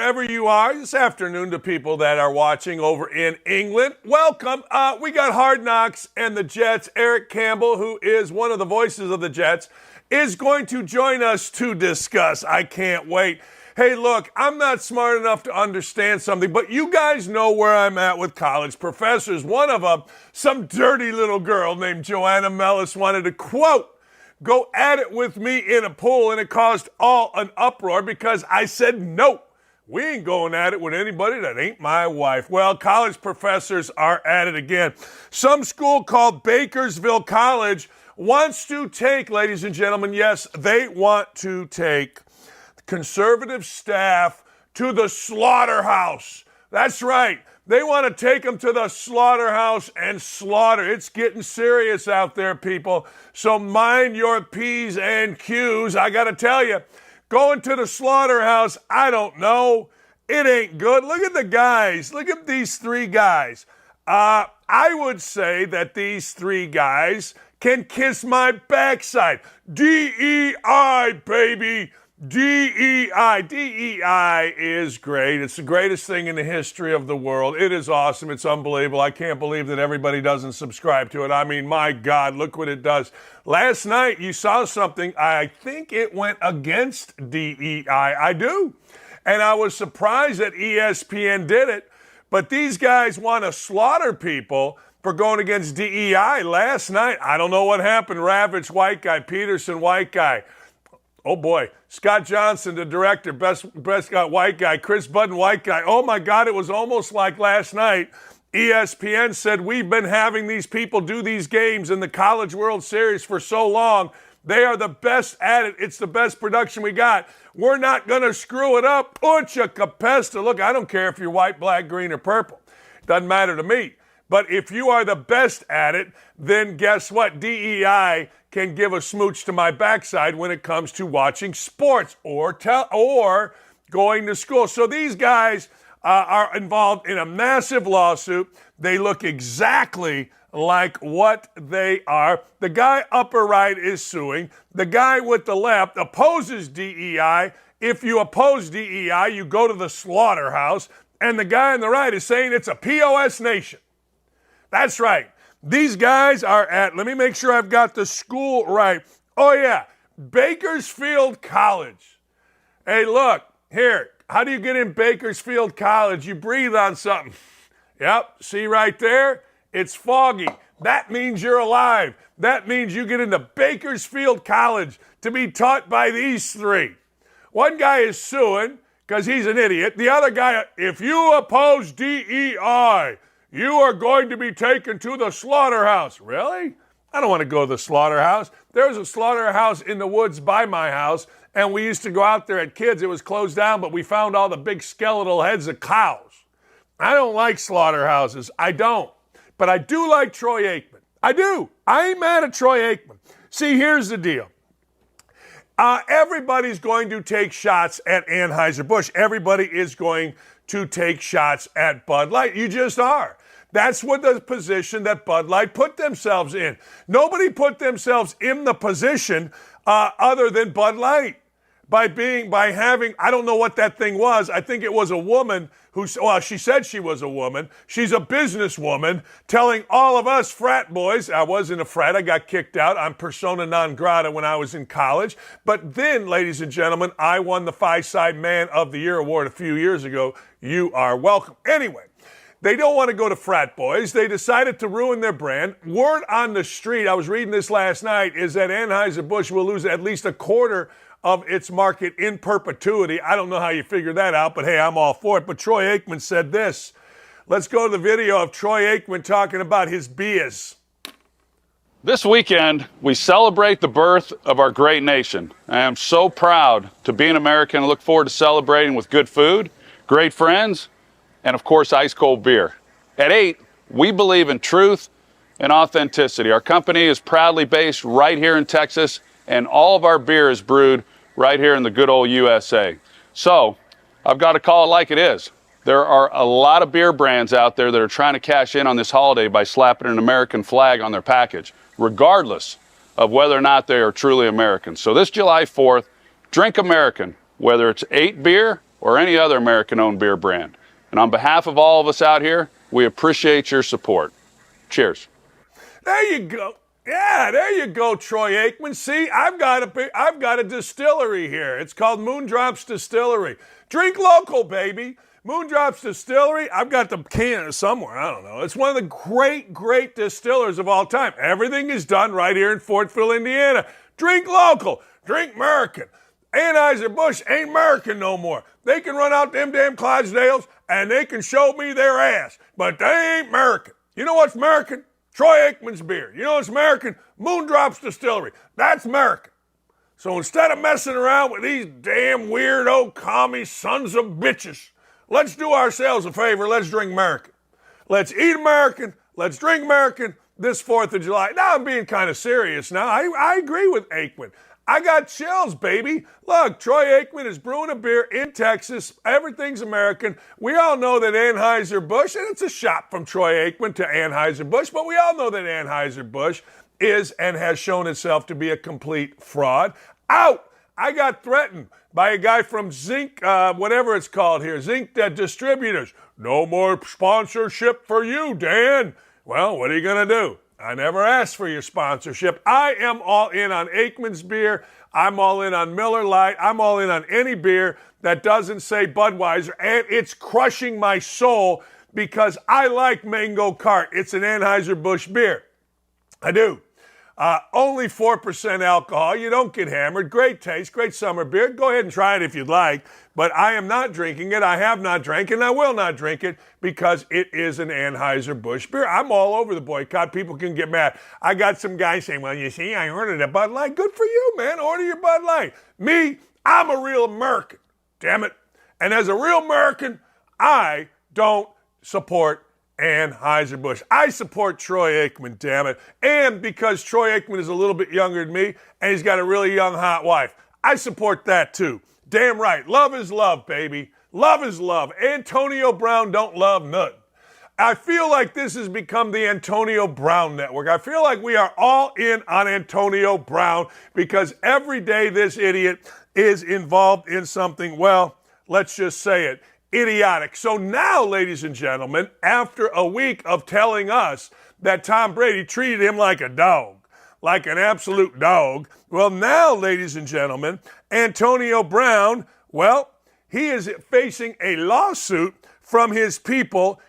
wherever you are this afternoon to people that are watching over in England. Welcome. We got Hard Knocks and the Jets. Eric Campbell, who is one of the voices of the Jets, is going to join us to discuss. I can't wait. Hey, look, I'm not smart enough to understand something, but you guys know where I'm at with college professors. One of them, some dirty little girl named Joanna Mellis, wanted to, quote, go at it with me in a pool, and it caused all an uproar because I said no. We ain't going at it with anybody that ain't my wife. Well, college professors are at it again. Some school called Bakersville College wants to take, ladies and gentlemen, yes, they want to take conservative staff to the slaughterhouse. That's right. They want to take them to the slaughterhouse and slaughter. It's getting serious out there, people. So mind your P's and Q's. I got to tell you, going to the slaughterhouse, I don't know. It ain't good. Look at the guys. Look at these three guys. I would say that these three guys can kiss my backside. DEI, baby. DEI. DEI is great. It's the greatest thing in the history of the world. It is awesome. It's unbelievable. I can't believe that everybody doesn't subscribe to it. I mean, my God, look what it does. Last night, you saw something. I think it went against DEI. I do. And I was surprised that ESPN did it. But these guys want to slaughter people for going against DEI. Last night, I don't know what happened. Ravitch, white guy. Peterson, white guy. Oh, boy. Scott Johnson, the director, best white guy. Chris Budden, white guy. Oh, my God, it was almost like last night. ESPN said, we've been having these people do these games in the College World Series for so long. They are the best at it. It's the best production we got. We're not going to screw it up. Pucha capesta. Look, I don't care if you're white, black, green, or purple. Doesn't matter to me. But if you are the best at it, then guess what? DEI can give a smooch to my backside when it comes to watching sports or going to school. So these guys are involved in a massive lawsuit. They look exactly like what they are. The guy upper right is suing. The guy with the left opposes DEI. If you oppose DEI, you go to the slaughterhouse. And the guy on the right is saying it's a POS nation. That's right. These guys are at, let me make sure I've got the school right. Oh, yeah, Bakersfield College. Hey, look, here, how do you get in Bakersfield College? You breathe on something. Yep, see right there? It's foggy. That means you're alive. That means you get into Bakersfield College to be taught by these three. One guy is suing because he's an idiot. The other guy, if you oppose DEI, you are going to be taken to the slaughterhouse. Really? I don't want to go to the slaughterhouse. There's a slaughterhouse in the woods by my house, and we used to go out there at kids. It was closed down, but we found all the big skeletal heads of cows. I don't like slaughterhouses. I don't. But I do like Troy Aikman. I do. I ain't mad at Troy Aikman. See, here's the deal. Everybody's going to take shots at Anheuser-Busch. Everybody is going to take shots at Bud Light. You just are. That's what the position that Bud Light put themselves in. Nobody put themselves in the position other than Bud Light by having, I don't know what that thing was. I think it was a woman she said she was a woman. She's a businesswoman telling all of us frat boys, I wasn't a frat, I got kicked out. I'm persona non grata when I was in college. But then, ladies and gentlemen, I won the Five-Side Man of the Year award a few years ago. You are welcome. Anyway, they don't want to go to frat boys. They decided to ruin their brand. Word on the street, I was reading this last night, is that Anheuser-Busch will lose at least a quarter of its market in perpetuity. I don't know how you figure that out, but hey, I'm all for it. But Troy Aikman said this. Let's go to the video of Troy Aikman talking about his beers. This weekend, we celebrate the birth of our great nation. I am so proud to be an American and look forward to celebrating with good food, great friends, and of course, ice cold beer. At 8, we believe in truth and authenticity. Our company is proudly based right here in Texas, and all of our beer is brewed right here in the good old USA. So, I've got to call it like it is. There are a lot of beer brands out there that are trying to cash in on this holiday by slapping an American flag on their package, regardless of whether or not they are truly American. So this July 4th, drink American, whether it's 8 beer or any other American-owned beer brand. And on behalf of all of us out here, we appreciate your support. Cheers. There you go. Yeah, there you go, Troy Aikman. See, I've got a distillery here. It's called Moondrops Distillery. Drink local, baby. Moondrops Distillery. I've got the can somewhere. I don't know. It's one of the great distillers of all time. Everything is done right here in Fortville, Indiana. Drink local. Drink American. Anheuser-Busch ain't American no more. They can run out them damn Clydesdales and they can show me their ass, but they ain't American. You know what's American? Troy Aikman's beer. You know what's American? Moondrops Distillery. That's American. So instead of messing around with these damn weirdo commie sons of bitches, let's do ourselves a favor. Let's drink American. Let's eat American. Let's drink American this 4th of July. Now I'm being kind of serious now. I agree with Aikman. I got chills, baby. Look, Troy Aikman is brewing a beer in Texas. Everything's American. We all know that Anheuser-Busch, and it's a shot from Troy Aikman to Anheuser-Busch, but we all know that Anheuser-Busch is and has shown itself to be a complete fraud. Out! I got threatened by a guy from Zinc, whatever it's called here, Zinc Distributors. No more sponsorship for you, Dan. Well, what are you going to do? I never asked for your sponsorship. I am all in on Aikman's beer. I'm all in on Miller Lite. I'm all in on any beer that doesn't say Budweiser. And it's crushing my soul because I like Mango Cart. It's an Anheuser-Busch beer. I do. Only 4% alcohol. You don't get hammered. Great taste. Great summer beer. Go ahead and try it if you'd like. But I am not drinking it. I have not drank it, and I will not drink it because it is an Anheuser-Busch beer. I'm all over the boycott. People can get mad. I got some guys saying, well, you see, I ordered a Bud Light. Good for you, man. Order your Bud Light. Me, I'm a real American. Damn it. And as a real American, I don't support Anheuser-Busch. I support Troy Aikman, damn it. And because Troy Aikman is a little bit younger than me and he's got a really young, hot wife, I support that too. Damn right. Love is love, baby. Love is love. Antonio Brown don't love nothing. I feel like this has become the Antonio Brown Network. I feel like we are all in on Antonio Brown because every day this idiot is involved in something, well, let's just say it, idiotic. So now, ladies and gentlemen, after a week of telling us that Tom Brady treated him like a dog, like an absolute dog, well, now, ladies and gentlemen, Antonio Brown, well, he is facing a lawsuit from his people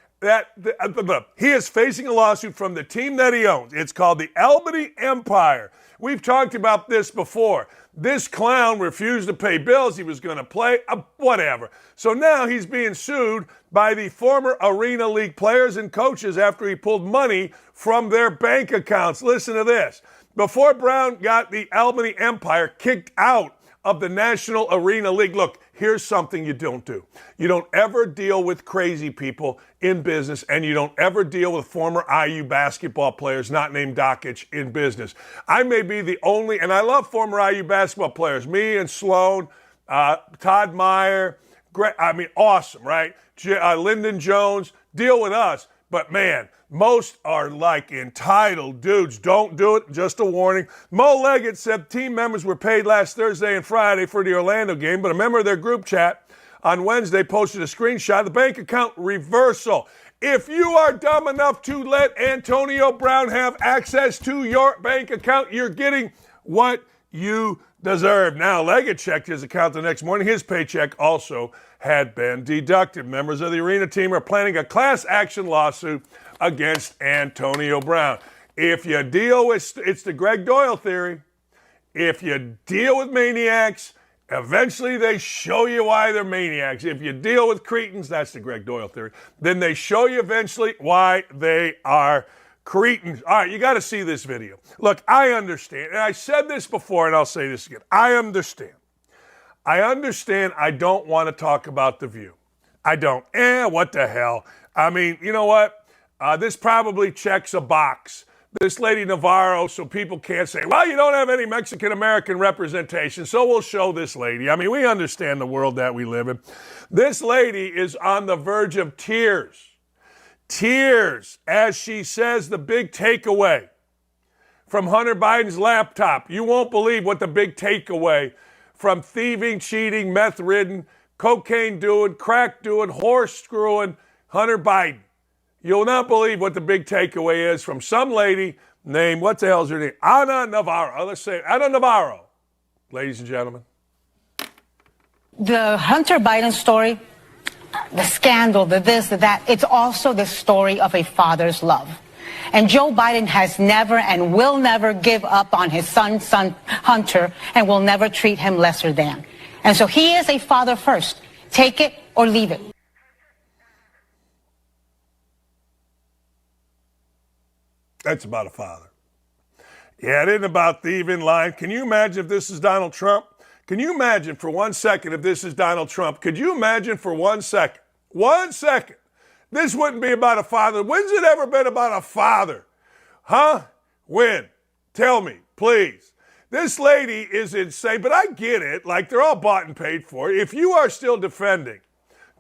he is facing a lawsuit from the team that he owns. It's called the Albany Empire. We've talked about this before. This clown refused to pay bills. He was going to play, whatever. So now he's being sued by the former Arena League players and coaches after he pulled money from their bank accounts. Listen to this. Before Brown got the Albany Empire kicked out of the National Arena League, look, here's something you don't do. You don't ever deal with crazy people in business, and you don't ever deal with former IU basketball players not named Dakich in business. I may be the only, and I love former IU basketball players, me and Sloan, Todd Meyer, awesome, right? Lyndon Jones, deal with us. But man, most are like entitled dudes. Don't do it. Just a warning. Mo Leggett said team members were paid last Thursday and Friday for the Orlando game, but a member of their group chat on Wednesday posted a screenshot of the bank account reversal. If you are dumb enough to let Antonio Brown have access to your bank account, you're getting what you deserve. Now, Leggett checked his account the next morning. His paycheck also had been deducted. Members of the Arena team are planning a class action lawsuit against Antonio Brown. If you deal with, it's the Greg Doyle theory, if you deal with maniacs, eventually they show you why they're maniacs. If you deal with cretins, that's the Greg Doyle theory, then they show you eventually why they are cretins. All right, you got to see this video. Look, I understand, and I said this before, and I'll say this again. I understand. I don't want to talk about The View. I don't. What the hell? I mean, you know what? This probably checks a box. This lady Navarro, so people can't say, well, you don't have any Mexican-American representation, so we'll show this lady. I mean, we understand the world that we live in. This lady is on the verge of tears. Tears, as she says the big takeaway from Hunter Biden's laptop. You won't believe what the big takeaway from thieving, cheating, meth-ridden, cocaine doing, crack doing, horse screwing Hunter Biden. You'll not believe what the big takeaway is from some lady named, what the hell's her name? Ana Navarro. Let's say Ana Navarro, ladies and gentlemen. The Hunter Biden story, the scandal, the this, the that, it's also the story of a father's love. And Joe Biden has never and will never give up on his son Hunter, and will never treat him lesser than. And so he is a father first. Take it or leave it. That's about a father. Yeah, it isn't about thieving, lying. Can you imagine if this is Donald Trump? Can you imagine for 1 second if this is Donald Trump? Could you imagine for 1 second? 1 second. This wouldn't be about a father. When's it ever been about a father? Huh? When? Tell me, please. This lady is insane, but I get it. Like, they're all bought and paid for. If you are still defending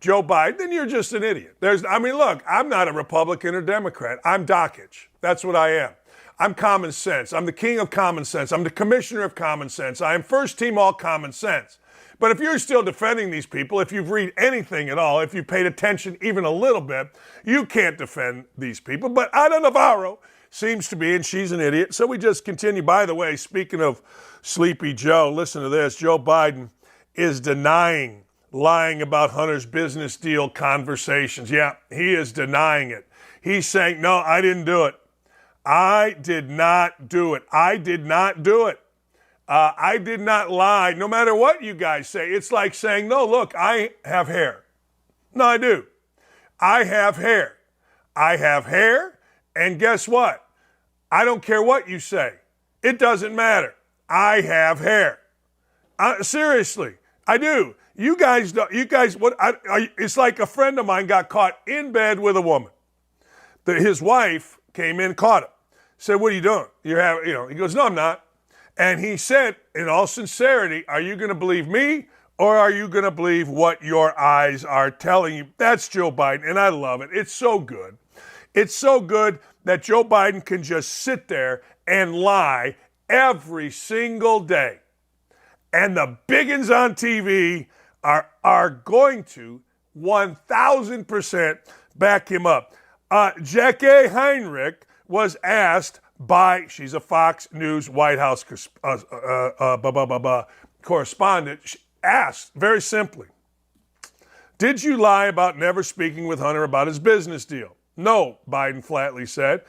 Joe Biden, then you're just an idiot. Look, I'm not a Republican or Democrat. I'm Dakich. That's what I am. I'm common sense. I'm the king of common sense. I'm the commissioner of common sense. I am first team all common sense. But if you're still defending these people, if you've read anything at all, if you paid attention even a little bit, you can't defend these people. But Ana Navarro seems to be, and she's an idiot. So we just continue. By the way, speaking of Sleepy Joe, listen to this. Joe Biden is denying lying about Hunter's business deal conversations. Yeah, he is denying it. He's saying, no, I didn't do it. I did not do it. I did not do it. I did not lie, no matter what you guys say. It's like saying, no, look, I have hair. No, I do. I have hair. I have hair, and guess what? I don't care what you say. It doesn't matter. I have hair. Seriously, I do. You guys, it's like a friend of mine got caught in bed with a woman. His wife came in, caught him. Said, what are you doing? He goes, no, I'm not. And he said, in all sincerity, are you going to believe me or are you going to believe what your eyes are telling you? That's Joe Biden, and I love it. It's so good. It's so good that Joe Biden can just sit there and lie every single day. And the biggins on TV are going to 1,000% back him up. Jackie Heinrich was asked by, she's a Fox News White House correspondent, she asked very simply, did you lie about never speaking with Hunter about his business deal? No, Biden flatly said.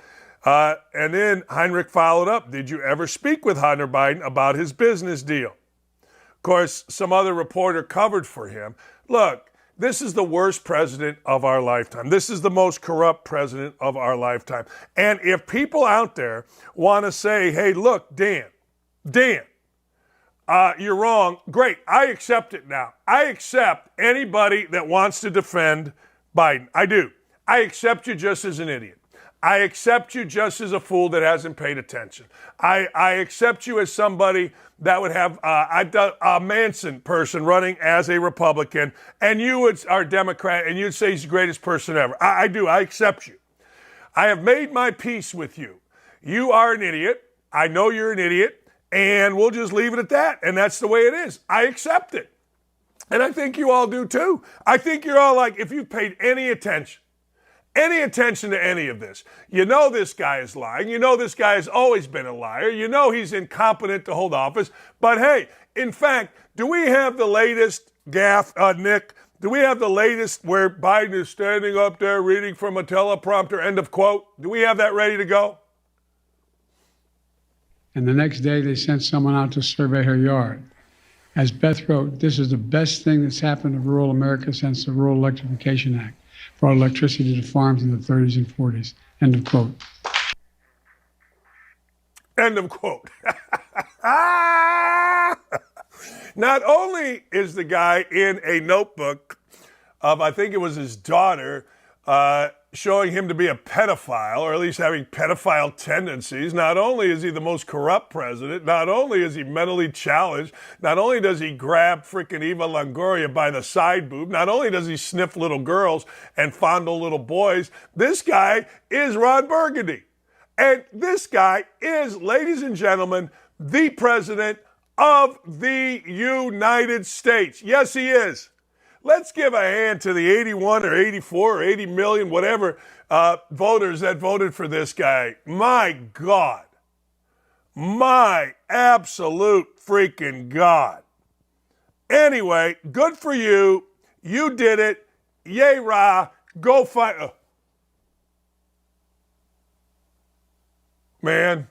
And then Heinrich followed up, did you ever speak with Hunter Biden about his business deal? Of course, some other reporter covered for him. Look, this is the worst president of our lifetime. This is the most corrupt president of our lifetime. And if people out there want to say, hey, look, Dan, you're wrong. Great. I accept it now. I accept anybody that wants to defend Biden. I do. I accept you just as an idiot. I accept you just as a fool that hasn't paid attention. I accept you as somebody that would have a Manson person running as a Republican, and you are a Democrat, and you'd say he's the greatest person ever. I do. I accept you. I have made my peace with you. You are an idiot. I know you're an idiot, and we'll just leave it at that. And that's the way it is. I accept it. And I think you all do too. I think you're all like, if you've paid any attention to any of this, you know this guy is lying. You know this guy has always been a liar. You know he's incompetent to hold office. But hey, in fact, do we have the latest gaffe, Nick? Do we have the latest where Biden is standing up there reading from a teleprompter, end of quote? Do we have that ready to go? And the next day they sent someone out to survey her yard. As Beth wrote, this is the best thing that's happened to rural America since the Rural Electrification Act brought electricity to farms in the 30s and 40s. End of quote. End of quote. Not only is the guy in a notebook of, I think it was his daughter, showing him to be a pedophile, or at least having pedophile tendencies, not only is he the most corrupt president, not only is he mentally challenged, not only does he grab frickin' Eva Longoria by the side boob, not only does he sniff little girls and fondle little boys, this guy is Ron Burgundy. And this guy is, ladies and gentlemen, the president of the United States. Yes, he is. let's give a hand to the 81 or 84 or 80 million, whatever, voters that voted for this guy. My God. My absolute freaking God. Anyway, good for you. You did it. Yay, rah. Go fight. Man,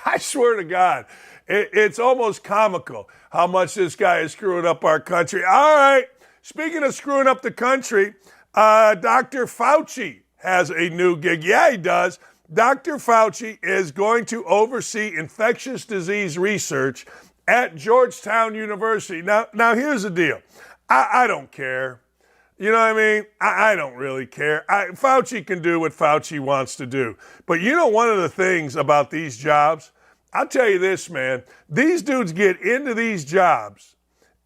I swear to God, it's almost comical how much this guy is screwing up our country. All right, speaking of screwing up the country, Dr. Fauci has a new gig. Yeah, he does. Dr. Fauci is going to oversee infectious disease research at Georgetown University. Now here's the deal. I don't care. You know what I mean? I don't really care. Fauci can do what Fauci wants to do. But you know one of the things about these jobs? I'll tell you this, man. These dudes get into these jobs,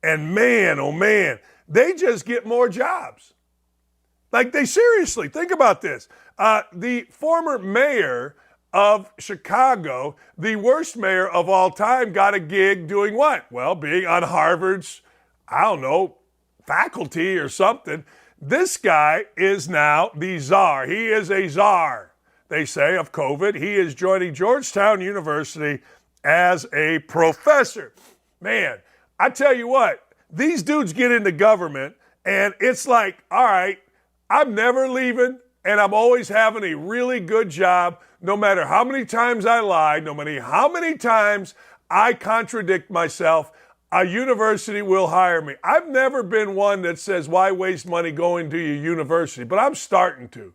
and man, oh man, they just get more jobs. Like, they seriously, think about this. The former mayor of Chicago, the worst mayor of all time, got a gig doing what? Well, being on Harvard's, I don't know, faculty or something. This guy is now the czar. He is a czar, they say, of COVID. He is joining Georgetown University as a professor. Man, I tell you what, these dudes get into government, and it's like, all right, I'm never leaving, and I'm always having a really good job, no matter how many times I lie, no matter how many times I contradict myself, a university will hire me. I've never been one that says, why waste money going to your university? But I'm starting to.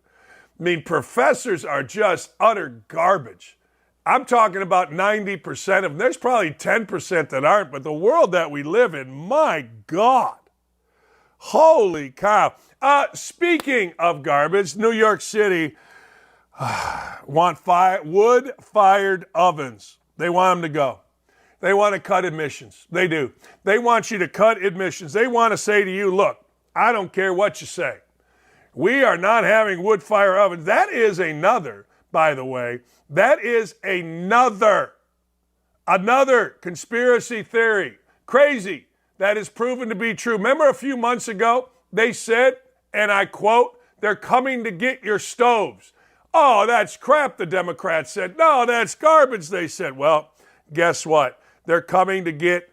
I mean, professors are just utter garbage. I'm talking about 90% of them. There's probably 10% that aren't, but the world that we live in, my God. Holy cow. Speaking of garbage, New York City want wood-fired ovens. They want them to go. They want to cut admissions. They do. They want you to cut admissions. They want to say to you, look, I don't care what you say. We are not having wood-fire ovens. That is another, by the way, that is another conspiracy theory. Crazy. That is proven to be true. Remember a few months ago, they said, and I quote, they're coming to get your stoves. Oh, that's crap, the Democrats said. No, that's garbage, they said. Well, guess what? They're coming to get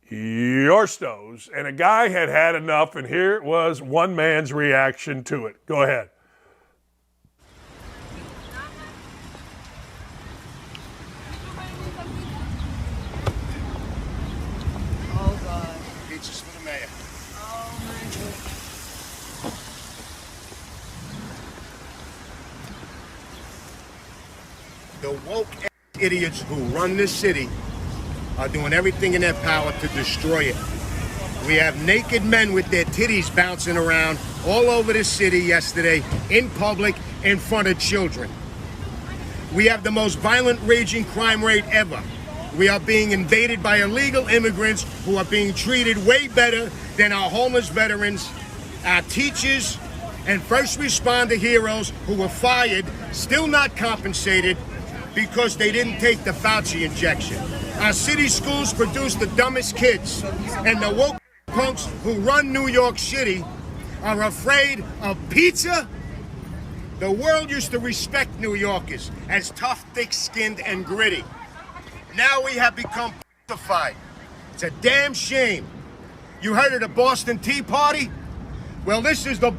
your stoves. And a guy had had enough, and here was one man's reaction to it. Go ahead. Oh, God. Pizzas for the mayor. Oh, my goodness. The woke idiots who run this city are doing everything in their power to destroy it. We have naked men with their titties bouncing around all over the city yesterday, in public, in front of children. We have the most violent, raging crime rate ever. We are being invaded by illegal immigrants who are being treated way better than our homeless veterans, our teachers, and first responder heroes who were fired, still not compensated, because they didn't take the Fauci injection. Our city schools produce the dumbest kids, and the woke punks who run New York City are afraid of pizza. The world used to respect New Yorkers as tough, thick-skinned, and gritty. Now we have become pizzified. It's a damn shame. You heard of the Boston Tea Party? Well, this is the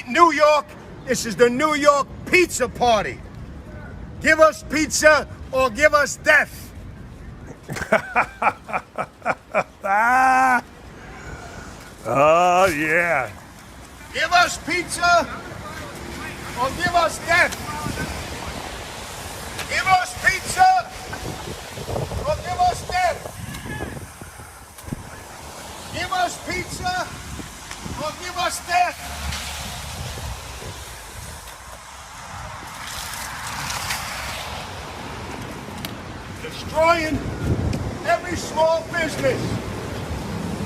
New York, this is the New York Pizza Party. Give us pizza or give us death. Oh, yeah. Give us pizza or give us death. Give us pizza or give us death. Give us pizza or give us death. Destroying every small business.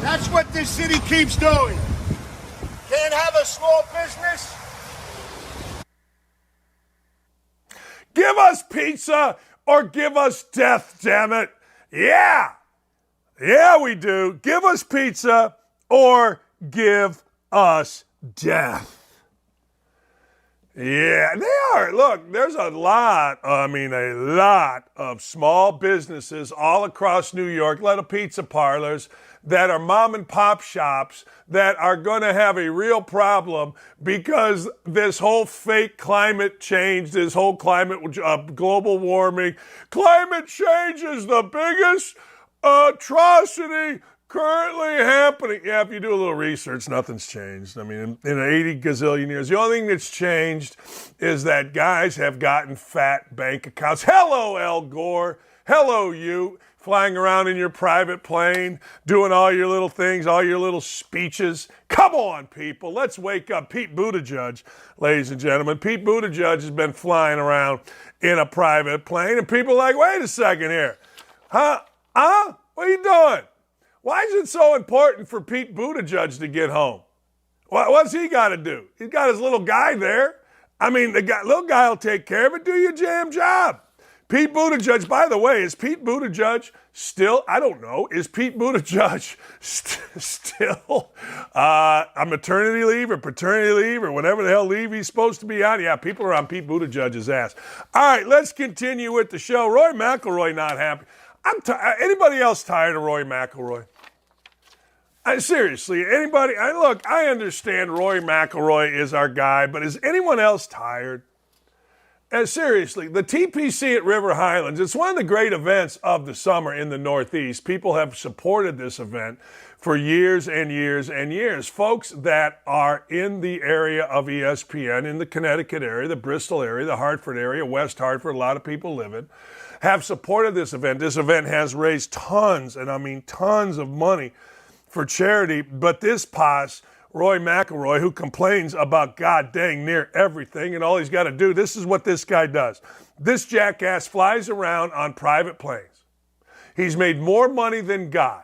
That's what this city keeps doing. Can't have a small business. Give us pizza or give us death, damn it. Yeah. Yeah, we do. Give us pizza or give us death. Yeah, they are. Look, there's a lot of small businesses all across New York, little pizza parlors that are mom and pop shops that are going to have a real problem because this whole fake climate change, this whole global warming, climate change is the biggest atrocity currently happening. Yeah, if you do a little research, nothing's changed. I mean, in 80 gazillion years, the only thing that's changed is that guys have gotten fat bank accounts. Hello, Al Gore. Hello, you, flying around in your private plane, doing all your little things, all your little speeches. Come on, people. Let's wake up. Pete Buttigieg, ladies and gentlemen. Pete Buttigieg has been flying around in a private plane, and people are like, wait a second here. Huh? What are you doing? Why is it so important for Pete Buttigieg to get home? What's he got to do? He's got his little guy there. I mean, little guy will take care of it. Do your damn job. Pete Buttigieg, by the way, is Pete Buttigieg still, I don't know, is Pete Buttigieg still on maternity leave or paternity leave or whatever the hell leave he's supposed to be on? Yeah, people are on Pete Buttigieg's ass. All right, let's continue with the show. Roy McIlroy not happy. Anybody else tired of Roy McIlroy? Seriously, anybody? Look, I understand Roy McIlroy is our guy, but is anyone else tired? Seriously, the TPC at River Highlands, it's one of the great events of the summer in the Northeast. People have supported this event for years and years and years. Folks that are in the area of ESPN, in the Connecticut area, the Bristol area, the Hartford area, West Hartford, a lot of people live in, have supported this event. This event has raised tons, and I mean tons of money for charity, but this posse, Roy McIlroy, who complains about god dang near everything and all he's got to do, this is what this guy does. This jackass flies around on private planes. He's made more money than God.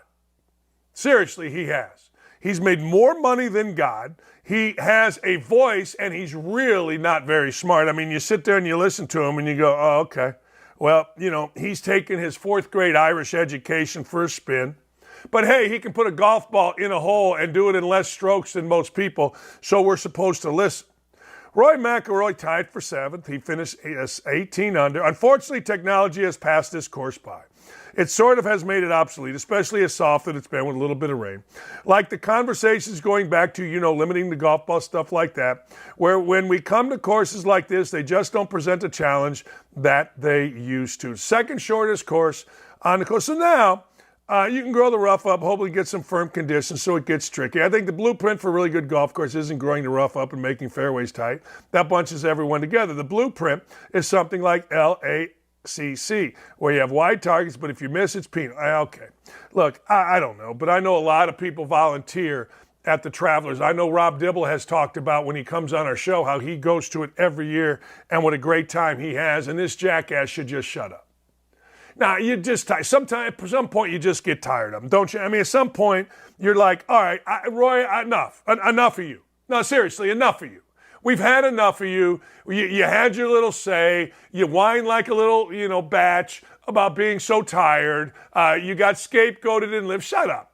Seriously, he has. He's made more money than God. He has a voice, and he's really not very smart. I mean, you sit there and you listen to him and you go, oh, okay. Well, you know, he's taken his fourth grade Irish education for a spin. But hey, he can put a golf ball in a hole and do it in less strokes than most people, so we're supposed to listen. Roy McIlroy tied for seventh. He finished 18 under. Unfortunately, technology has passed this course by. It sort of has made it obsolete, especially as soft that it's been with a little bit of rain. Like the conversations going back to, limiting the golf ball, stuff like that, where when we come to courses like this, they just don't present a challenge that they used to. Second shortest course on the course. So now, you can grow the rough up, hopefully get some firm conditions so it gets tricky. I think the blueprint for a really good golf course isn't growing the rough up and making fairways tight. That bunches everyone together. The blueprint is something like LACC, where you have wide targets, but if you miss, it's penal. Okay. Look, I don't know, but I know a lot of people volunteer at the Travelers. I know Rob Dibble has talked about when he comes on our show how he goes to it every year and what a great time he has, and this jackass should just shut up. Now, you just at some point, you just get tired of them, don't you? I mean, at some point, you're like, all right, Roy, enough of you. No, seriously, enough of you. We've had enough of you. You had your little say. You whine like a little, batch about being so tired. You got scapegoated and lived. Shut up.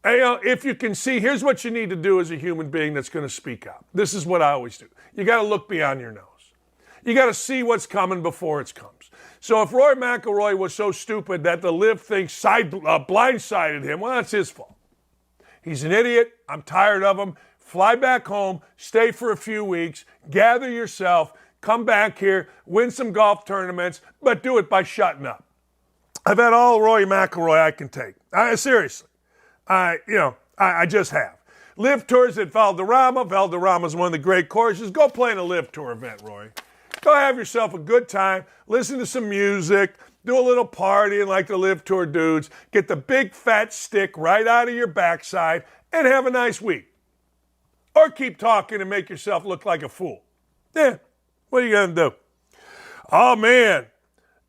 And, if you can see, here's what you need to do as a human being that's going to speak up. This is what I always do. You got to look beyond your nose. You got to see what's coming before it comes. So if Roy McIlroy was so stupid that the LIV thing blindsided him, well, that's his fault. He's an idiot. I'm tired of him. Fly back home, stay for a few weeks, gather yourself, come back here, win some golf tournaments, but do it by shutting up. I've had all Roy McIlroy I can take. Seriously. I just have. LIV Tours at Valderrama. Valderrama is one of the great courses. Go play in a LIV Tour event, Roy. Go have yourself a good time, listen to some music, do a little partying like the LIV Tour dudes, get the big fat stick right out of your backside, and have a nice week. Or keep talking and make yourself look like a fool. Yeah, what are you going to do? Oh, man.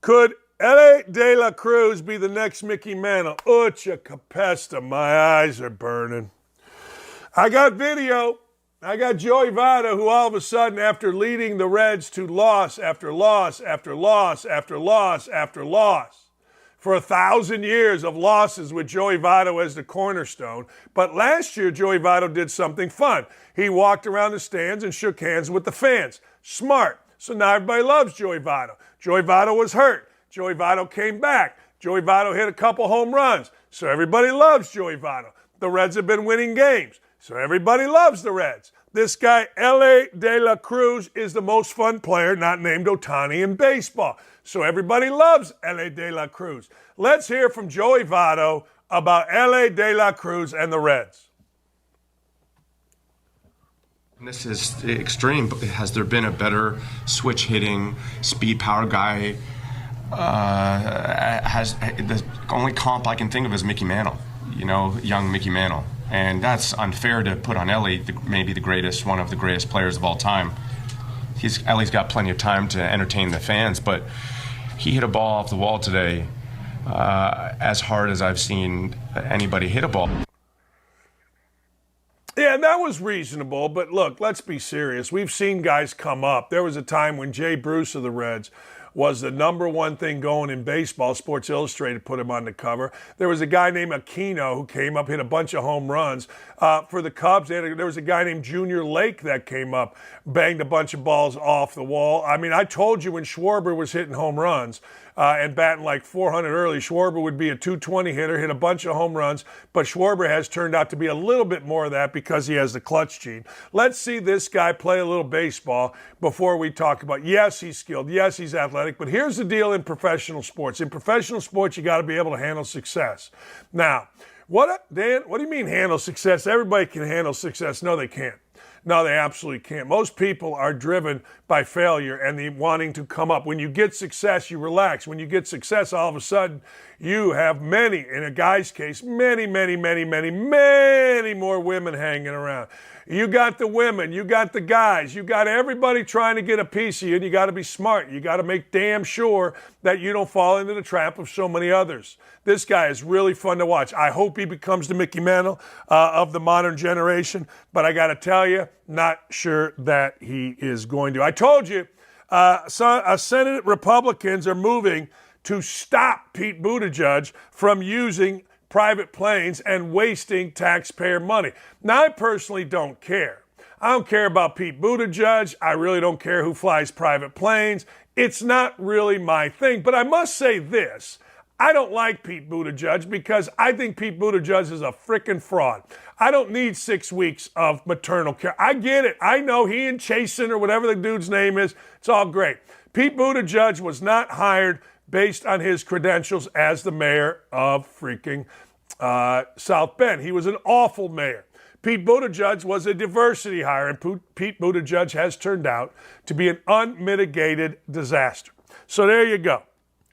Could L.A. De La Cruz be the next Mickey Mantle? Ucha capesta, my eyes are burning. I got video. I got Joey Votto, who all of a sudden, after leading the Reds to loss after loss after loss after loss after loss for 1,000 years of losses with Joey Votto as the cornerstone. But last year, Joey Votto did something fun. He walked around the stands and shook hands with the fans. Smart. So now everybody loves Joey Votto. Joey Votto was hurt. Joey Votto came back. Joey Votto hit a couple home runs. So everybody loves Joey Votto. The Reds have been winning games. So everybody loves the Reds. This guy, L.A. De La Cruz, is the most fun player not named Ohtani in baseball. So everybody loves L.A. De La Cruz. Let's hear from Joey Votto about L.A. De La Cruz and the Reds. This is extreme, but has there been a better switch hitting, speed power guy? Has the only comp I can think of is Mickey Mantle, young Mickey Mantle. And that's unfair to put on Ellie, maybe the greatest, one of the greatest players of all time. Ellie's got plenty of time to entertain the fans, but he hit a ball off the wall today as hard as I've seen anybody hit a ball. Yeah, that was reasonable, but look, let's be serious. We've seen guys come up. There was a time when Jay Bruce of the Reds was the number one thing going in baseball. Sports Illustrated put him on the cover. There was a guy named Aquino who came up, hit a bunch of home runs. For the Cubs, there was a guy named Junior Lake that came up, banged a bunch of balls off the wall. I mean, I told you when Schwarber was hitting home runs and batting like 400 early, Schwarber would be a 220 hitter, hit a bunch of home runs, but Schwarber has turned out to be a little bit more of that because he has the clutch gene. Let's see this guy play a little baseball before we talk about, yes, he's skilled, yes, he's athletic, but here's the deal in professional sports. In professional sports, you got to be able to handle success. Now, Dan, what do you mean handle success? Everybody can handle success. No, they can't. No, they absolutely can't. Most people are driven by failure and the wanting to come up. When you get success, you relax. When you get success, all of a sudden, you have many, in a guy's case, many more women hanging around. You got the women, you got the guys, you got everybody trying to get a piece of you, and you got to be smart. You got to make damn sure that you don't fall into the trap of so many others. This guy is really fun to watch. I hope he becomes the Mickey Mantle of the modern generation, but I got to tell you, not sure that he is going to. I told you, Senate Republicans are moving to stop Pete Buttigieg from using private planes and wasting taxpayer money. Now, I personally don't care. I don't care about Pete Buttigieg. I really don't care who flies private planes. It's not really my thing. But I must say this. I don't like Pete Buttigieg because I think Pete Buttigieg is a frickin' fraud. I don't need 6 weeks of maternal care. I get it. I know he and Chasen or whatever the dude's name is. It's all great. Pete Buttigieg was not hired based on his credentials as the mayor of freaking South Bend. He was an awful mayor. Pete Buttigieg was a diversity hire, and Pete Buttigieg has turned out to be an unmitigated disaster. So there you go.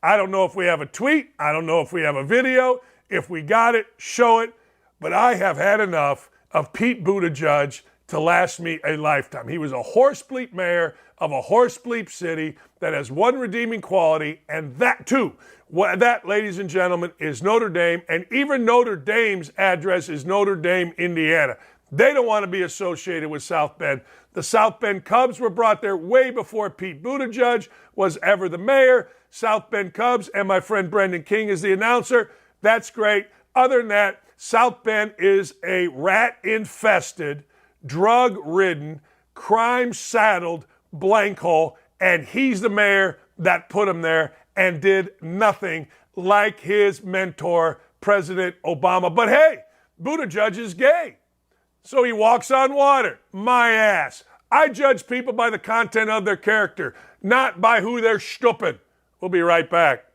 I don't know if we have a tweet. I don't know if we have a video. If we got it, show it. But I have had enough of Pete Buttigieg to last me a lifetime. He was a horse bleep mayor of a horse bleep city that has one redeeming quality, and that too, that, ladies and gentlemen, is Notre Dame, and even Notre Dame's address is Notre Dame, Indiana. They don't want to be associated with South Bend. The South Bend Cubs were brought there way before Pete Buttigieg was ever the mayor. South Bend Cubs, and my friend Brendan King is the announcer. That's great. Other than that, South Bend is a rat-infested, drug-ridden, crime-saddled blank hole, and he's the mayor that put him there and did nothing like his mentor, President Obama. But hey, Buttigieg is gay, so he walks on water. My ass. I judge people by the content of their character, not by who they're stupid. We'll be right back.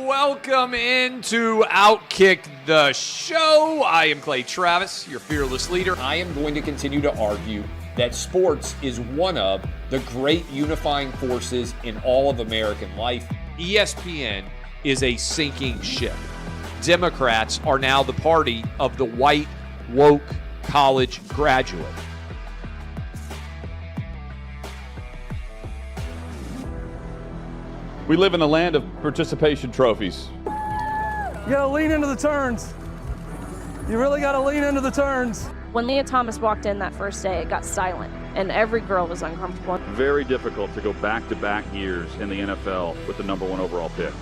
Welcome into OutKick the show. I am Clay Travis, your fearless leader. I am going to continue to argue that sports is one of the great unifying forces in all of American life. ESPN is a sinking ship. Democrats are now the party of the white, woke college graduate. We live in a land of participation trophies. You gotta lean into the turns. You really gotta lean into the turns. When Leah Thomas walked in that first day, it got silent, and every girl was uncomfortable. Very difficult to go back-to-back years in the NFL with the #1 overall pick.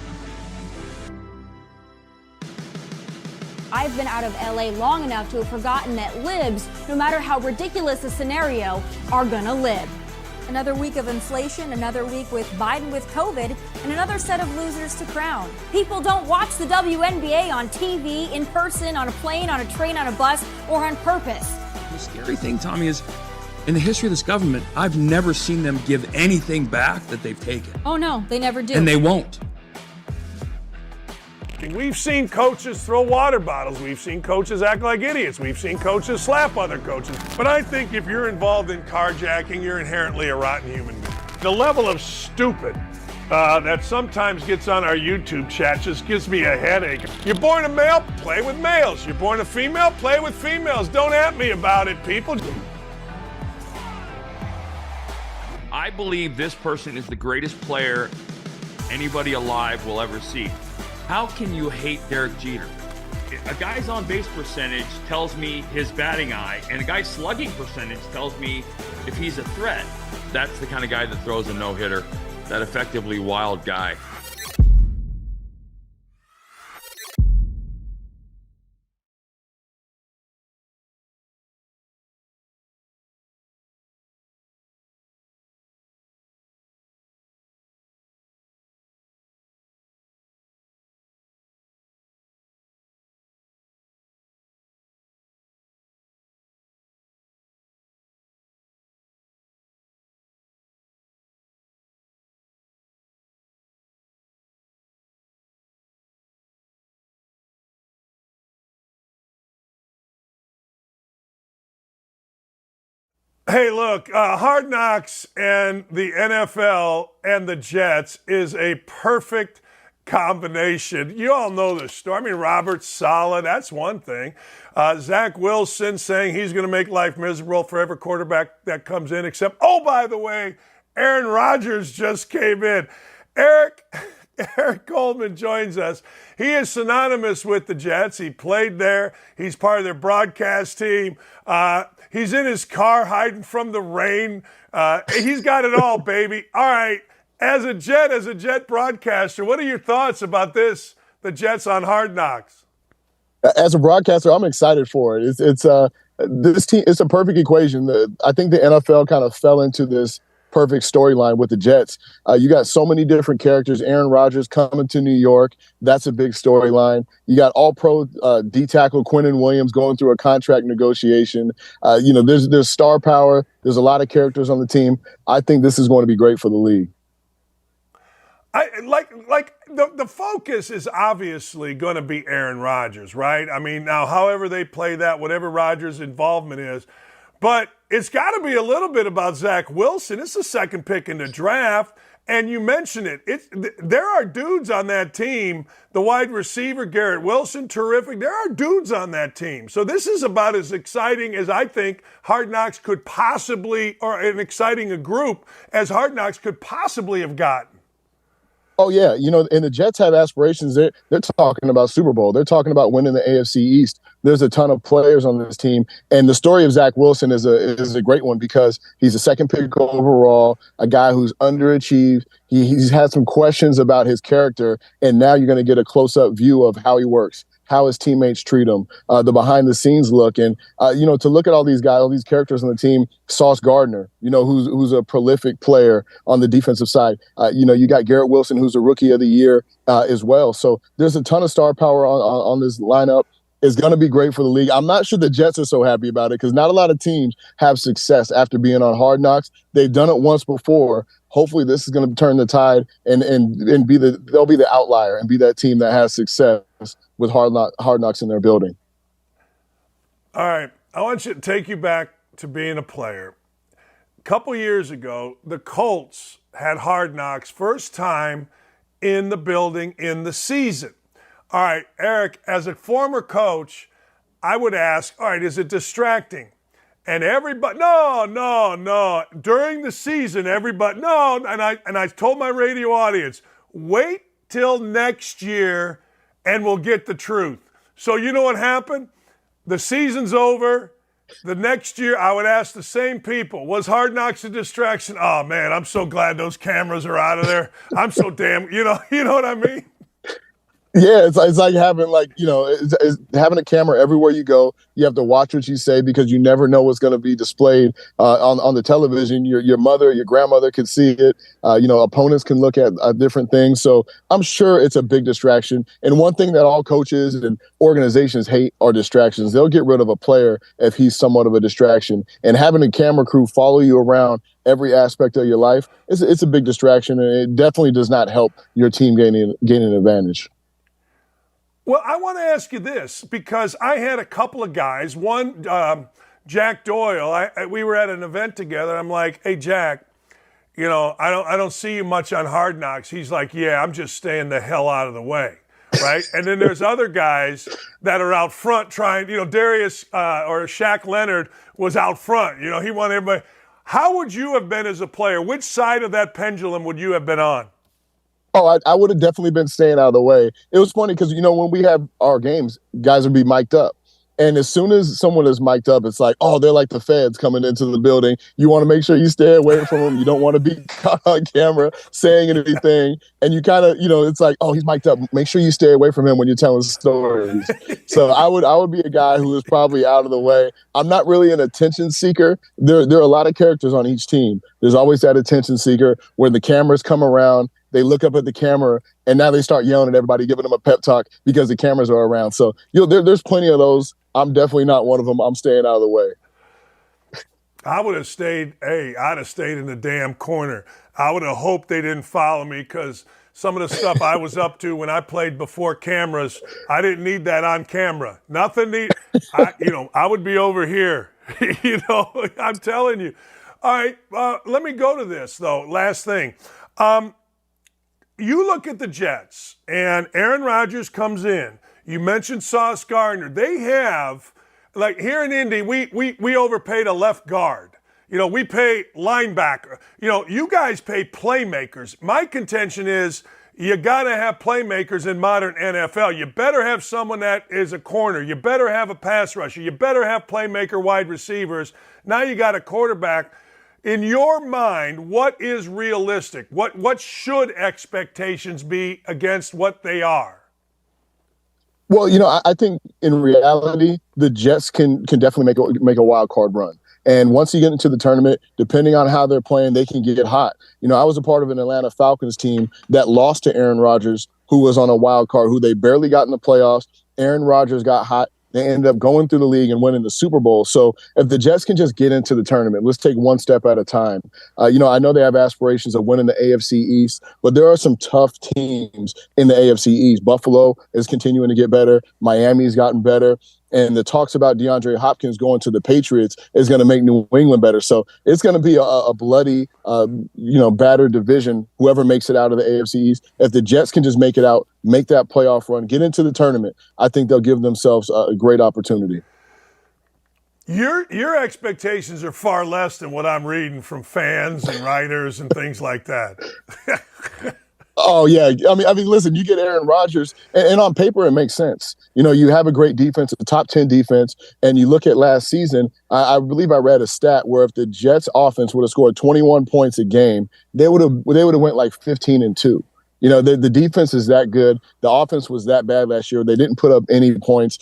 I've been out of LA long enough to have forgotten that libs, no matter how ridiculous the scenario, are gonna lib. Another week of inflation, another week with Biden with COVID, and another set of losers to crown. People don't watch the WNBA on TV, in person, on a plane, on a train, on a bus, or on purpose. The scary thing, Tommy, is in the history of this government, I've never seen them give anything back that they've taken. Oh no, they never do. And they won't. We've seen coaches throw water bottles. We've seen coaches act like idiots. We've seen coaches slap other coaches. But I think if you're involved in carjacking, you're inherently a rotten human being. The level of stupid that sometimes gets on our YouTube chat just gives me a headache. You're born a male, play with males. You're born a female, play with females. Don't at me about it, people. I believe this person is the greatest player anybody alive will ever see. How can you hate Derek Jeter? A guy's on-base percentage tells me his batting eye, and a guy's slugging percentage tells me if he's a threat. That's the kind of guy that throws a no-hitter, that effectively wild guy. Hey, look, Hard Knocks and the NFL and the Jets is a perfect combination. You all know the story. I mean, Robert's solid. That's one thing. Zach Wilson saying he's going to make life miserable for every quarterback that comes in, except, oh, by the way, Aaron Rodgers just came in. Eric Coleman joins us. He is synonymous with the Jets. He played there. He's part of their broadcast team. He's in his car hiding from the rain. He's got it all, baby. All right. As a Jet broadcaster, what are your thoughts about this, the Jets on Hard Knocks? As a broadcaster, I'm excited for it. This team. It's a perfect equation. I think the NFL kind of fell into this perfect storyline with the Jets. You got so many different characters. Aaron Rodgers coming to New York. That's a big storyline. You got all-pro D-tackle Quinnen Williams going through a contract negotiation. There's star power. There's a lot of characters on the team. I think this is going to be great for the league. The focus is obviously going to be Aaron Rodgers, right? I mean, now, however they play that, whatever Rodgers' involvement is, but it's got to be a little bit about Zach Wilson. It's the second pick in the draft, and you mentioned it. There are dudes on that team. The wide receiver, Garrett Wilson, terrific. There are dudes on that team. So this is about as exciting as I think Hard Knocks could possibly, or an exciting a group as Hard Knocks could possibly have gotten. Oh, yeah. And the Jets have aspirations. They're talking about Super Bowl. They're talking about winning the AFC East. There's a ton of players on this team. And the story of Zach Wilson is a great one because he's a second pick overall, a guy who's underachieved. He's had some questions about his character, and now you're going to get a close-up view of how he works, how his teammates treat him, the behind-the-scenes look. And, to look at all these guys, all these characters on the team, Sauce Gardner, who's a prolific player on the defensive side. You got Garrett Wilson, who's a Rookie of the Year as well. So there's a ton of star power on this lineup. It's going to be great for the league. I'm not sure the Jets are so happy about it because not a lot of teams have success after being on Hard Knocks. They've done it once before. Hopefully this is going to turn the tide and they'll be the outlier and be that team that has success with Hard Knocks in their building. All right. I want you to take you back to being a player. A couple years ago, the Colts had Hard Knocks first time in the building in the season. All right, Eric, as a former coach, I would ask, all right, is it distracting? And everybody, no. During the season, everybody, no. And I told my radio audience, wait till next year and we'll get the truth. So you know what happened? The season's over. the next year I would ask the same people, was Hard Knocks a distraction? Oh man, I'm so glad those cameras are out of there. I'm so damn, you know what I mean? Yeah, it's like having it's having a camera everywhere you go. You have to watch what you say because you never know what's going to be displayed on the television. Your mother, your grandmother can see it. Opponents can look at different things. So I'm sure it's a big distraction. And one thing that all coaches and organizations hate are distractions. They'll get rid of a player if he's somewhat of a distraction. And having a camera crew follow you around every aspect of your life, it's a big distraction, and it definitely does not help your team gaining an advantage. Well, I want to ask you this because I had a couple of guys. One, Jack Doyle. We were at an event together. I'm like, "Hey, Jack, I don't see you much on Hard Knocks." He's like, "Yeah, I'm just staying the hell out of the way." Right? And then there's other guys that are out front trying. Darius or Shaq Leonard was out front. He wanted everybody. How would you have been as a player? Which side of that pendulum would you have been on? Oh, I would have definitely been staying out of the way. It was funny because, when we have our games, guys would be mic'd up. And as soon as someone is mic'd up, it's like, oh, they're like the feds coming into the building. You want to make sure you stay away from them. You don't want to be caught on camera saying anything. And you kind of, it's like, oh, he's mic'd up. Make sure you stay away from him when you're telling stories. So I would be a guy who is probably out of the way. I'm not really an attention seeker. There are a lot of characters on each team. There's always that attention seeker where the cameras come around. They look up at the camera, and now they start yelling at everybody, giving them a pep talk because the cameras are around. So there's plenty of those. I'm definitely not one of them. I'm staying out of the way. I would have stayed. Hey, I'd have stayed in the damn corner. I would have hoped they didn't follow me because some of the stuff I was up to when I played before cameras, I didn't need that on camera. Nothing. I would be over here. I'm telling you. All right, let me go to this though. Last thing. You look at the Jets, and Aaron Rodgers comes in. You mentioned Sauce Gardner. They have, like here in Indy, we overpaid a left guard. We pay linebacker. You guys pay playmakers. My contention is you got to have playmakers in modern NFL. You better have someone that is a corner. You better have a pass rusher. You better have playmaker wide receivers. Now you got a quarterback. In your mind, what is realistic? What should expectations be against what they are? Well, I think in reality, the Jets can definitely make a wild card run. And once you get into the tournament, depending on how they're playing, they can get hot. I was a part of an Atlanta Falcons team that lost to Aaron Rodgers, who was on a wild card, who they barely got in the playoffs. Aaron Rodgers got hot. They ended up going through the league and winning the Super Bowl. So if the Jets can just get into the tournament, let's take one step at a time. I know they have aspirations of winning the AFC East, but there are some tough teams in the AFC East. Buffalo is continuing to get better. Miami's gotten better. And the talks about DeAndre Hopkins going to the Patriots is going to make New England better. So it's going to be a bloody, battered division, whoever makes it out of the AFC East. If the Jets can just make it out, make that playoff run, get into the tournament, I think they'll give themselves a great opportunity. Your expectations are far less than what I'm reading from fans and writers and things like that. Oh, yeah. I mean, listen, you get Aaron Rodgers, and on paper, it makes sense. You have a great defense, a top 10 defense, and you look at last season, I believe I read a stat where if the Jets offense would have scored 21 points a game, they would have went like 15-2. The defense is that good. The offense was that bad last year. They didn't put up any points.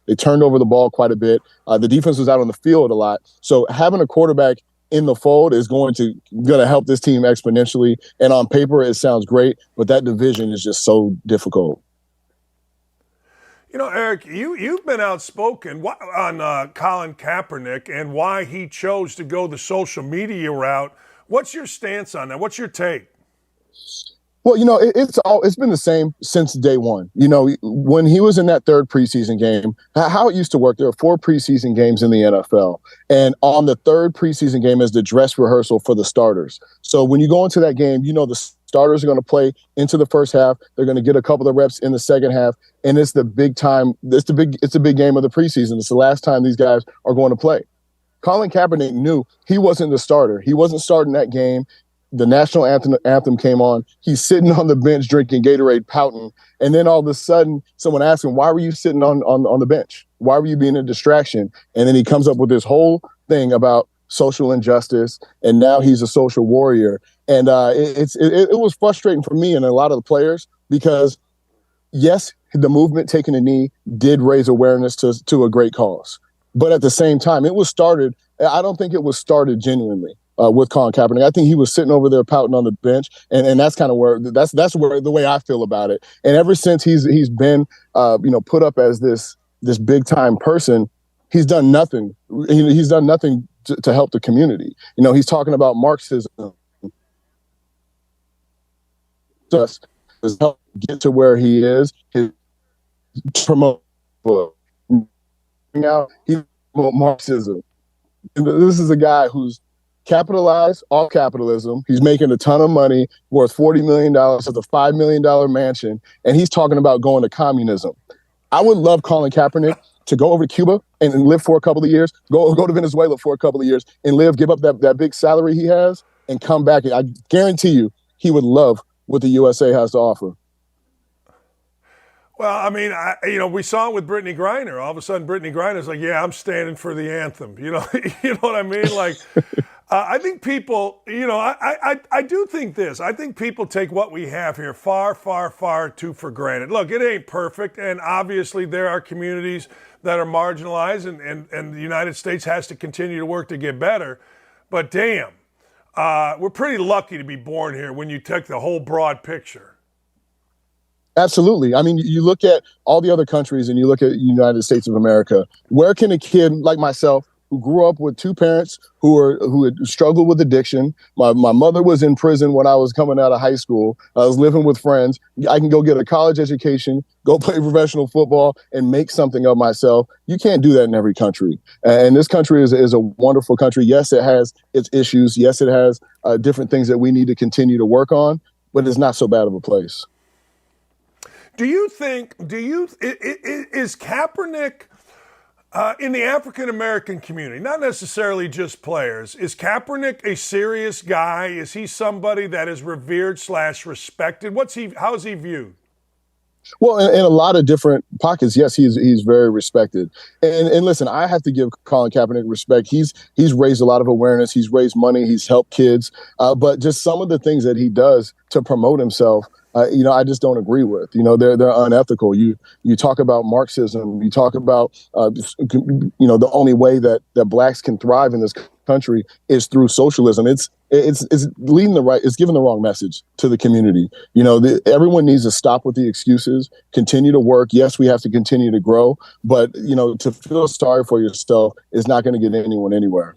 They turned over the ball quite a bit. The defense was out on the field a lot. So having a quarterback in the fold is going to help this team exponentially. And on paper, it sounds great, but that division is just so difficult. Eric, you've been outspoken on Colin Kaepernick and why he chose to go the social media route. What's your stance on that? What's your take? Well, it's been the same since day one. When he was in that third preseason game, how it used to work, there are 4 preseason games in the NFL. And on the third preseason game is the dress rehearsal for the starters. So when you go into that game, the starters are going to play into the first half. They're going to get a couple of reps in the second half. And it's the big time. It's a big game of the preseason. It's the last time these guys are going to play. Colin Kaepernick knew he wasn't the starter. He wasn't starting that game. The national anthem came on. He's sitting on the bench drinking Gatorade, pouting. And then all of a sudden, someone asks him, why were you sitting on the bench? Why were you being a distraction? And then he comes up with this whole thing about social injustice, and now he's a social warrior. And it was frustrating for me and a lot of the players because, yes, the movement taking a knee did raise awareness to a great cause. But at the same time, I don't think it was started genuinely with Colin Kaepernick. I think he was sitting over there pouting on the bench, and that's kind of where that's where the way I feel about it. And ever since he's been put up as this big time person, he's done nothing. He's done nothing to help the community. He's talking about Marxism. Just help get to where he is. Promote out. He promote Marxism. And this is a guy who's capitalized off capitalism. He's making a ton of money, worth $40 million at the $5 million mansion, and he's talking about going to communism. I would love Colin Kaepernick to go over to Cuba and live for a couple of years, go to Venezuela for a couple of years and give up that big salary he has and come back. I guarantee you he would love what the USA has to offer. Well, I mean, we saw it with Brittany Griner. All of a sudden, Brittany Griner's like, "Yeah, I'm standing for the anthem." You know what I mean? Like, I think people, I do think this. I think people take what we have here far, far, far too for granted. Look, it ain't perfect, and obviously there are communities that are marginalized, and the United States has to continue to work to get better. But damn, we're pretty lucky to be born here when you take the whole broad picture. Absolutely. I mean, you look at all the other countries and you look at the United States of America. Where can a kid like myself, who grew up with two parents who had struggled with addiction, my mother was in prison when I was coming out of high school, I was living with friends, I can go get a college education, go play professional football, and make something of myself. You can't do that in every country. And this country is a wonderful country. Yes, it has its issues. Yes, it has different things that we need to continue to work on, but it's not so bad of a place. Is Kaepernick in the African American community, not necessarily just players, is Kaepernick a serious guy? Is he somebody that is revered / respected? How is he viewed? Well, in a lot of different pockets, yes, he's very respected. And listen, I have to give Colin Kaepernick respect. He's raised a lot of awareness. He's raised money. He's helped kids. But just some of the things that he does to promote himself, I just don't agree with. They're unethical. You talk about Marxism. You talk about, the only way that blacks can thrive in this country is through socialism. It's leading it's giving the wrong message to the community. Everyone needs to stop with the excuses, continue to work. Yes, we have to continue to grow, but to feel sorry for yourself is not going to get anyone anywhere.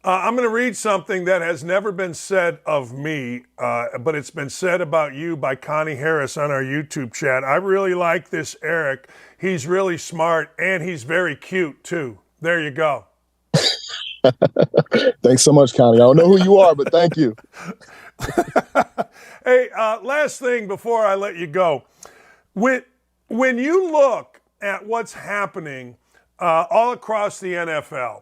I'm going to read something that has never been said of me, but it's been said about you by Connie Harris on our YouTube chat. I really like this Eric. He's really smart, and he's very cute, too. There you go. Thanks so much, Connie. I don't know who you are, but thank you. Hey, last thing before I let you go. When you look at what's happening all across the NFL,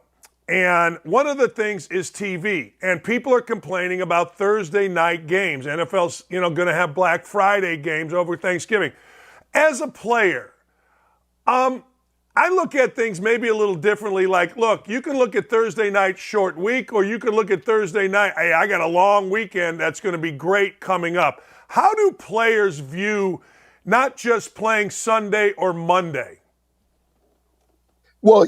and one of the things is TV, and people are complaining about Thursday night games. NFL's, going to have Black Friday games over Thanksgiving. As a player, I look at things maybe a little differently. Like, look, you can look at Thursday night short week, or you can look at Thursday night, hey, I got a long weekend that's going to be great coming up. How do players view not just playing Sunday or Monday? Well,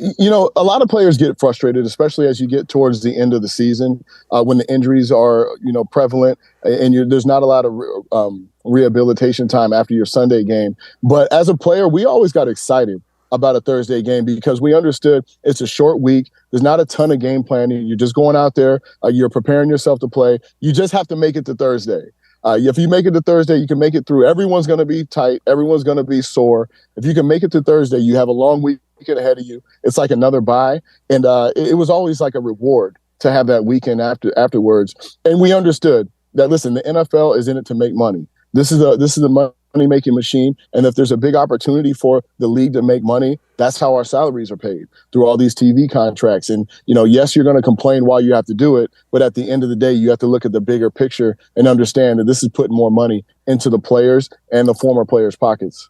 a lot of players get frustrated, especially as you get towards the end of the season, when the injuries are, prevalent and there's not a lot of rehabilitation time after your Sunday game. But as a player, we always got excited about a Thursday game because we understood it's a short week. There's not a ton of game planning. You're just going out there. You're preparing yourself to play. You just have to make it to Thursday. If you make it to Thursday, you can make it through. Everyone's going to be tight. Everyone's going to be sore. If you can make it to Thursday, you have a long weekend ahead of you. It's like another bye. And it was always like a reward to have that weekend afterwards. And we understood that, listen, the NFL is in it to make money. This is a money money-making machine. And if there's a big opportunity for the league to make money, that's how our salaries are paid, through all these TV contracts. And, yes, you're going to complain while you have to do it, but at the end of the day, you have to look at the bigger picture and understand that this is putting more money into the players and the former players' pockets.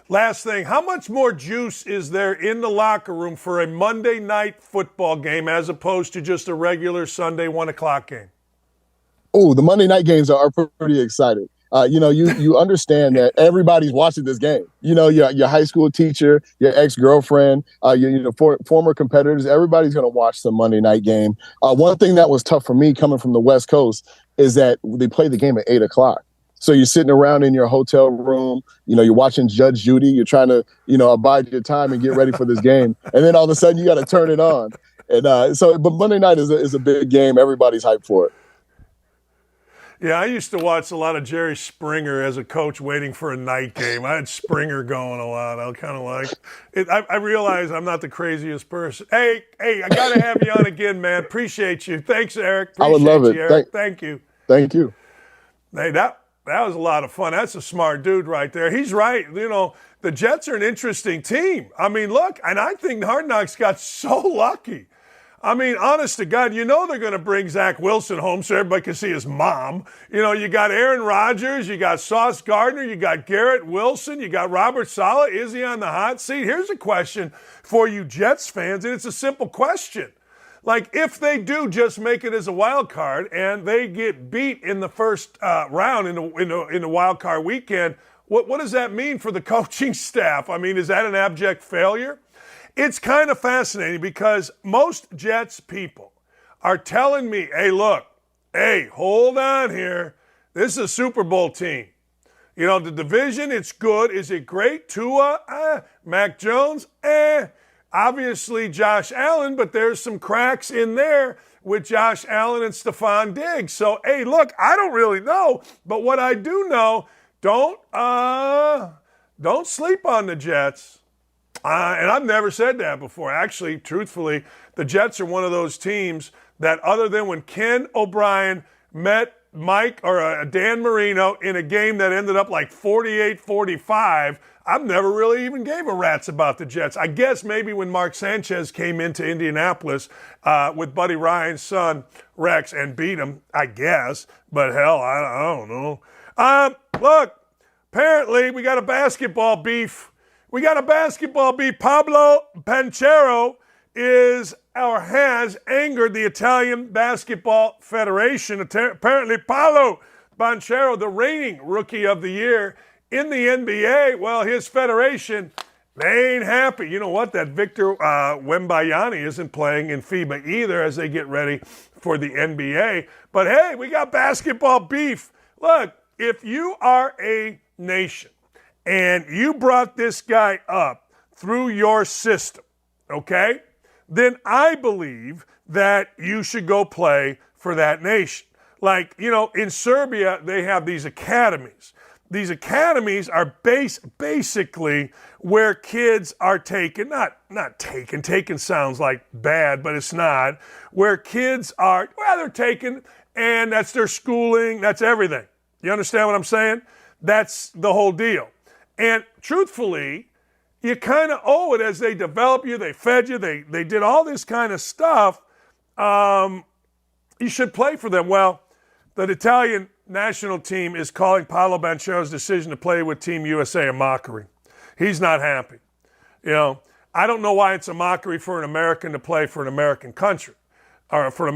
Last thing, how much more juice is there in the locker room for a Monday night football game as opposed to just a regular Sunday 1 o'clock game? Oh, the Monday night games are pretty exciting. You understand that everybody's watching this game. Your high school teacher, your ex-girlfriend, former competitors, everybody's going to watch the Monday night game. One thing that was tough for me coming from the West Coast is that they play the game at 8 o'clock. So you're sitting around in your hotel room, you're watching Judge Judy, you're trying to, abide your time and get ready for this game. And then all of a sudden you got to turn it on. And but Monday night is a big game. Everybody's hyped for it. Yeah, I used to watch a lot of Jerry Springer as a coach waiting for a night game. I had Springer going a lot. I kind of like it. I realize I'm not the craziest person. Hey, I got to have you on again, man. Appreciate you. Thanks, Eric. Appreciate I would love it. You, Eric. Thank you. Thank you. Hey, that was a lot of fun. That's a smart dude right there. He's right. The Jets are an interesting team. I mean, look, and I think Hard Knocks got so lucky. I mean, honest to God, they're going to bring Zach Wilson home so everybody can see his mom. You got Aaron Rodgers, you got Sauce Gardner, you got Garrett Wilson, you got Robert Saleh. Is he on the hot seat? Here's a question for you Jets fans, and it's a simple question. Like, if they do just make it as a wild card and they get beat in the first round in the wild card weekend, what does that mean for the coaching staff? I mean, is that an abject failure? It's kind of fascinating because most Jets people are telling me, hey, hold on here. This is a Super Bowl team. The division, it's good. Is it great? Tua? Mac Jones? Obviously Josh Allen, but there's some cracks in there with Josh Allen and Stephon Diggs. So, hey, look, I don't really know, but what I do know, don't sleep on the Jets. And I've never said that before. Actually, truthfully, the Jets are one of those teams that, other than when Ken O'Brien met Mike or Dan Marino in a game that ended up like 48-45, I've never really even gave a rat's about the Jets. I guess maybe when Mark Sanchez came into Indianapolis with Buddy Ryan's son, Rex, and beat him, I guess. But hell, I don't know. Look, apparently we got a basketball beef. Pablo Banchero has angered the Italian Basketball Federation. Apparently, Paolo Banchero, the reigning Rookie of the Year in the NBA, well, his federation, they ain't happy. You know what? That Victor Wembanyama isn't playing in FIBA either as they get ready for the NBA. But hey, we got basketball beef. Look, if you are a nation and you brought this guy up through your system, okay, then I believe that you should go play for that nation. Like, in Serbia, they have these academies. These academies are basically where kids are taken, taken sounds like bad, but it's not, where kids are, they're taken, and that's their schooling, that's everything. You understand what I'm saying? That's the whole deal. And truthfully, you kind of owe it as they develop you, they fed you, they did all this kind of stuff. You should play for them. Well, the Italian national team is calling Paolo Banchero's decision to play with Team USA a mockery. He's not happy. I don't know why it's a mockery for an American to play for an American country or for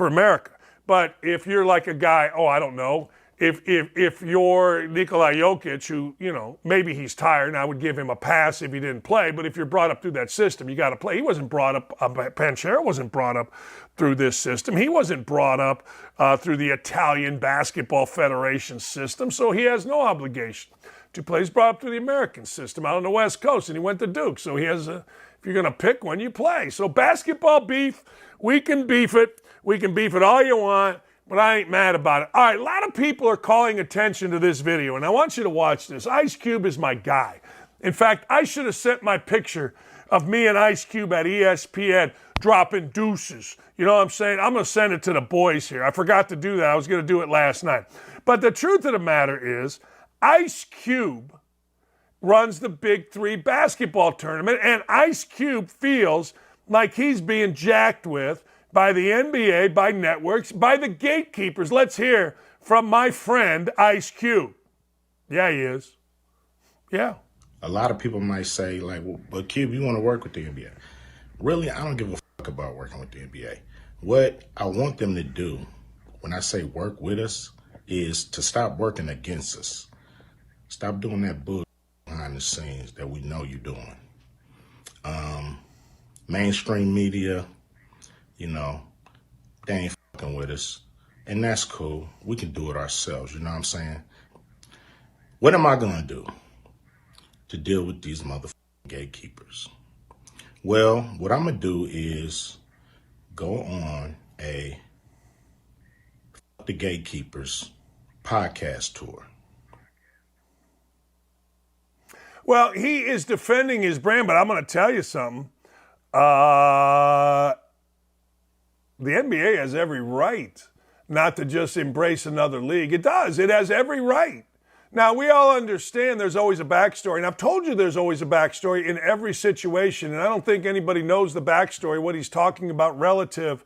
America. But if you're like a guy, I don't know, if you're Nikola Jokic, who, maybe he's tired, and I would give him a pass if he didn't play, but if you're brought up through that system, you got to play. He wasn't brought up, Banchero wasn't brought up through this system. He wasn't brought up through the Italian Basketball Federation system, so he has no obligation to play. He's brought up through the American system out on the West Coast, and he went to Duke, so he has if you're going to pick one, you play. So basketball beef, we can beef it. We can beef it all you want. But I ain't mad about it. All right, a lot of people are calling attention to this video, and I want you to watch this. Ice Cube is my guy. In fact, I should have sent my picture of me and Ice Cube at ESPN dropping deuces. You know what I'm saying? I'm going to send it to the boys here. I forgot to do that. I was going to do it last night. But the truth of the matter is, Ice Cube runs the Big Three basketball tournament, and Ice Cube feels like he's being jacked with by the NBA, by networks, by the gatekeepers. Let's hear from my friend Ice Cube. Yeah, he is. Yeah. A lot of people might say, like, well, but Cube, you want to work with the NBA. Really, I don't give a fuck about working with the NBA. What I want them to do when I say work with us is to stop working against us. Stop doing that bullshit behind the scenes that we know you're doing. Mainstream media, you know, they ain't fucking with us. And that's cool. We can do it ourselves, you know what I'm saying? What am I going to do to deal with these motherfucking gatekeepers? Well, what I'm going to do is go on a Fuck the Gatekeepers podcast tour. Well, he is defending his brand, but I'm going to tell you something. The NBA has every right not to just embrace another league. It does. It has every right. Now, we all understand there's always a backstory, and I've told you there's always a backstory in every situation, and I don't think anybody knows the backstory, what he's talking about relative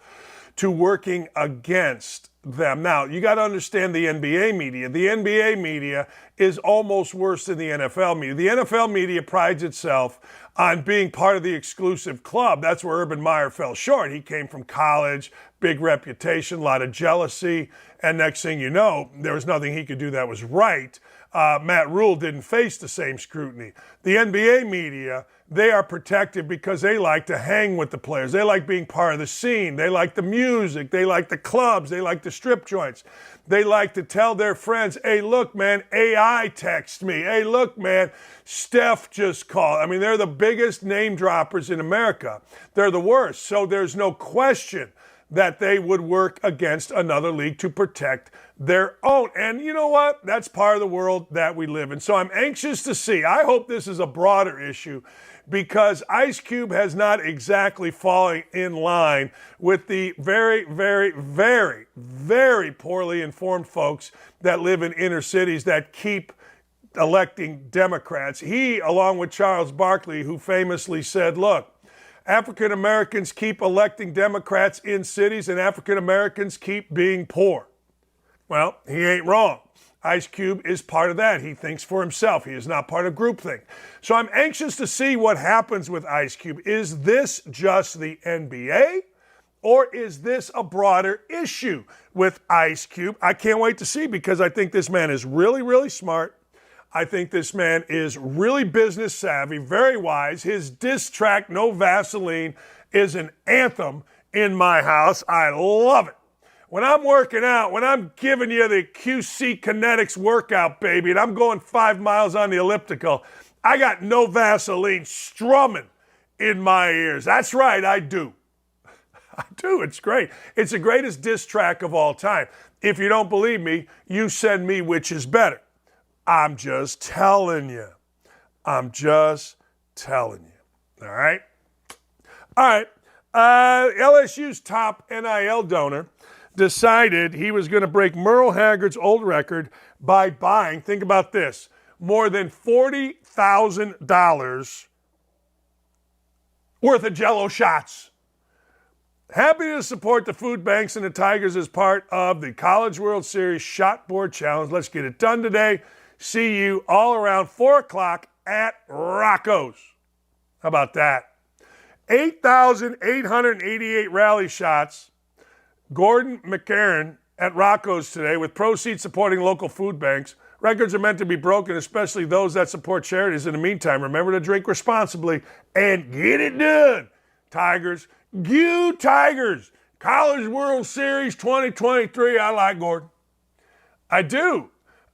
to working against them. Now, you got to understand the NBA media. The NBA media is almost worse than the NFL media. The NFL media prides itself on being part of the exclusive club. That's where Urban Meyer fell short. He came from college, big reputation, a lot of jealousy, and next thing you know, there was nothing he could do that was right. Matt Rule didn't face the same scrutiny. The NBA media, they are protected because they like to hang with the players. They like being part of the scene. They like the music. They like the clubs. They like the strip joints. They like to tell their friends, hey, look, man, AI texted me. Hey, look, man, Steph just called. I mean, they're the biggest name droppers in America. They're the worst. So there's no question that they would work against another league to protect their own. And you know what? That's part of the world that we live in. So I'm anxious to see. I hope this is a broader issue because Ice Cube has not exactly fallen in line with the very, very, very, very poorly informed folks that live in inner cities that keep electing Democrats. He, along with Charles Barkley, who famously said, look, African Americans keep electing Democrats in cities and African Americans keep being poor. Well, he ain't wrong. Ice Cube is part of that. He thinks for himself. He is not part of groupthink. So I'm anxious to see what happens with Ice Cube. Is this just the NBA or is this a broader issue with Ice Cube? I can't wait to see because I think this man is really, really smart. I think this man is really business savvy, very wise. His diss track, No Vaseline, is an anthem in my house. I love it. When I'm working out, when I'm giving you the QC Kinetics workout, baby, and I'm going 5 miles on the elliptical, I got No Vaseline strumming in my ears. That's right, I do. I do. It's great. It's the greatest diss track of all time. If you don't believe me, you send me which is better. I'm just telling you. I'm just telling you. All right? All right. LSU's top NIL donor decided he was going to break Merle Haggard's old record by buying, think about this, more than $40,000 worth of Jell-O shots. Happy to support the food banks and the Tigers as part of the College World Series Shot Board Challenge. Let's get it done today. See you all around 4 o'clock at Rocco's. How about that? 8,888 rally shots. Gordon McCarron at Rocco's today with proceeds supporting local food banks. Records are meant to be broken, especially those that support charities. In the meantime, remember to drink responsibly and get it done. Tigers, you Tigers. College World Series 2023. I like Gordon. I do.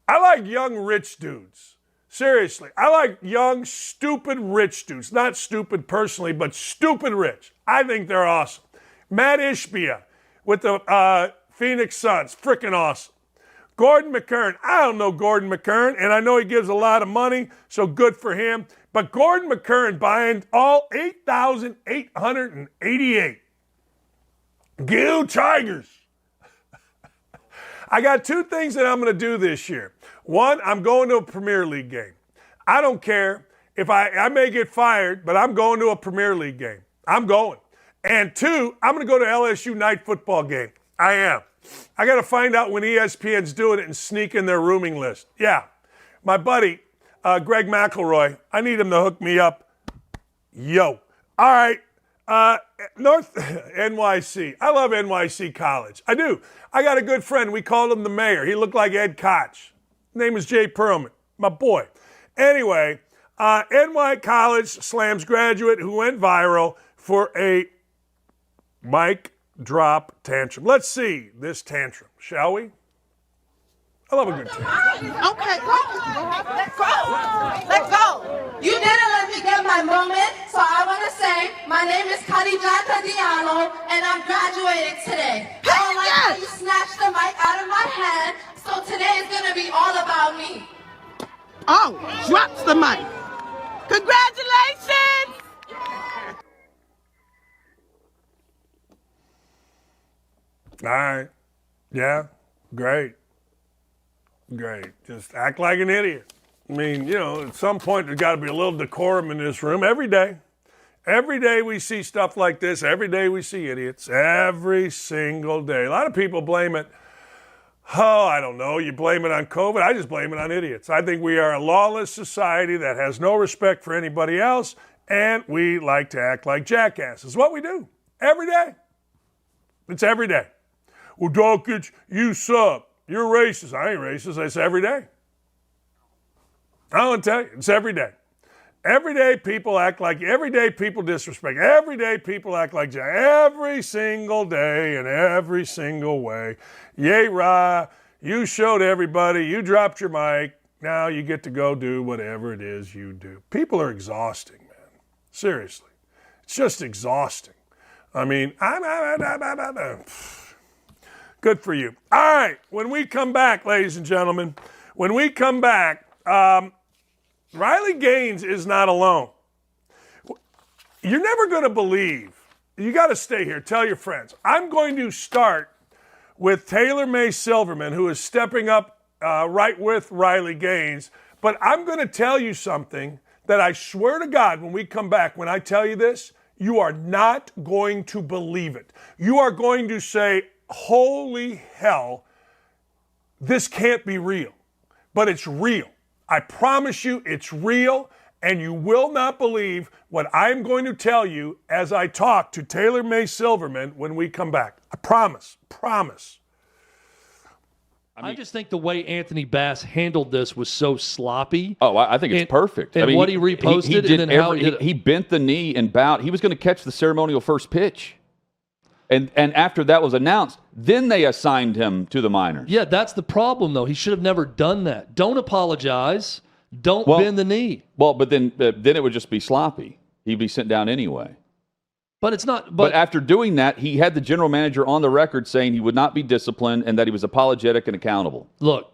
I like young rich dudes. Seriously. I like young, stupid rich dudes. Not stupid personally, but stupid rich. I think they're awesome. Matt Ishbia with the Phoenix Suns. Freaking awesome. Gordon McCurran. I don't know Gordon McCurran, and I know he gives a lot of money, so good for him. But Gordon McCurran buying all 8,888. Go Tigers. I got two things that I'm going to do this year. One, I'm going to a Premier League game. I don't care if I may get fired, but I'm going to a Premier League game. I'm going. And two, I'm going to go to LSU night football game. I am. I got to find out when ESPN's doing it and sneak in their rooming list. Yeah. My buddy, Greg McElroy, I need him to hook me up. Yo. All right. North NYC. I love NYC College. I do. I got a good friend. We called him the mayor. He looked like Ed Koch. His name is Jay Perlman, my boy. Anyway, NY College slams graduate who went viral for a mic drop tantrum. Let's see this tantrum, shall we? I love a good tantrum. Okay, let go. Let go. You didn't let me get my moment, so I want to say my name is Khadija Diallo, and I'm graduating today. I don't like how you snatched the mic out of my hand, so today is going to be all about me. Oh, drops the mic. Congratulations! All right. Yeah. Great. Just act like an idiot. I mean, at some point there's got to be a little decorum in this room every day. Every day we see stuff like this. Every day we see idiots. Every single day. A lot of people blame it. Oh, I don't know. You blame it on COVID. I just blame it on idiots. I think we are a lawless society that has no respect for anybody else, and we like to act like jackasses. What we do every day. It's every day. Well, Dakich, you suck. You're racist. I ain't racist. It's every day. I want to tell you, it's every day. Every day people act like, every day people disrespect. Every day people act like jack. Every single day in every single way. Yay, rah. You showed everybody. You dropped your mic. Now you get to go do whatever it is you do. People are exhausting, man. Seriously. It's just exhausting. I mean, good for you. All right, when we come back, ladies and gentlemen, when we come back, Riley Gaines is not alone. You're never going to believe. You got to stay here. Tell your friends. I'm going to start with Taylor May Silverman, who is stepping up right with Riley Gaines. But I'm going to tell you something that I swear to God, when we come back, when I tell you this, you are not going to believe it. You are going to say, holy hell, this can't be real. But it's real. I promise you it's real, and you will not believe what I'm going to tell you as I talk to Taylor May Silverman when we come back. I promise. I just think the way Anthony Bass handled this was so sloppy. Oh, I think it's perfect. And what he reposted, and then how he did it. He bent the knee and bowed. He was going to catch the ceremonial first pitch. And after that was announced, then they assigned him to the minors. Yeah, that's the problem, though. He should have never done that. Don't apologize. Don't bend the knee. Well, but then it would just be sloppy. He'd be sent down anyway. But it's not. But after doing that, he had the general manager on the record saying he would not be disciplined and that he was apologetic and accountable. Look,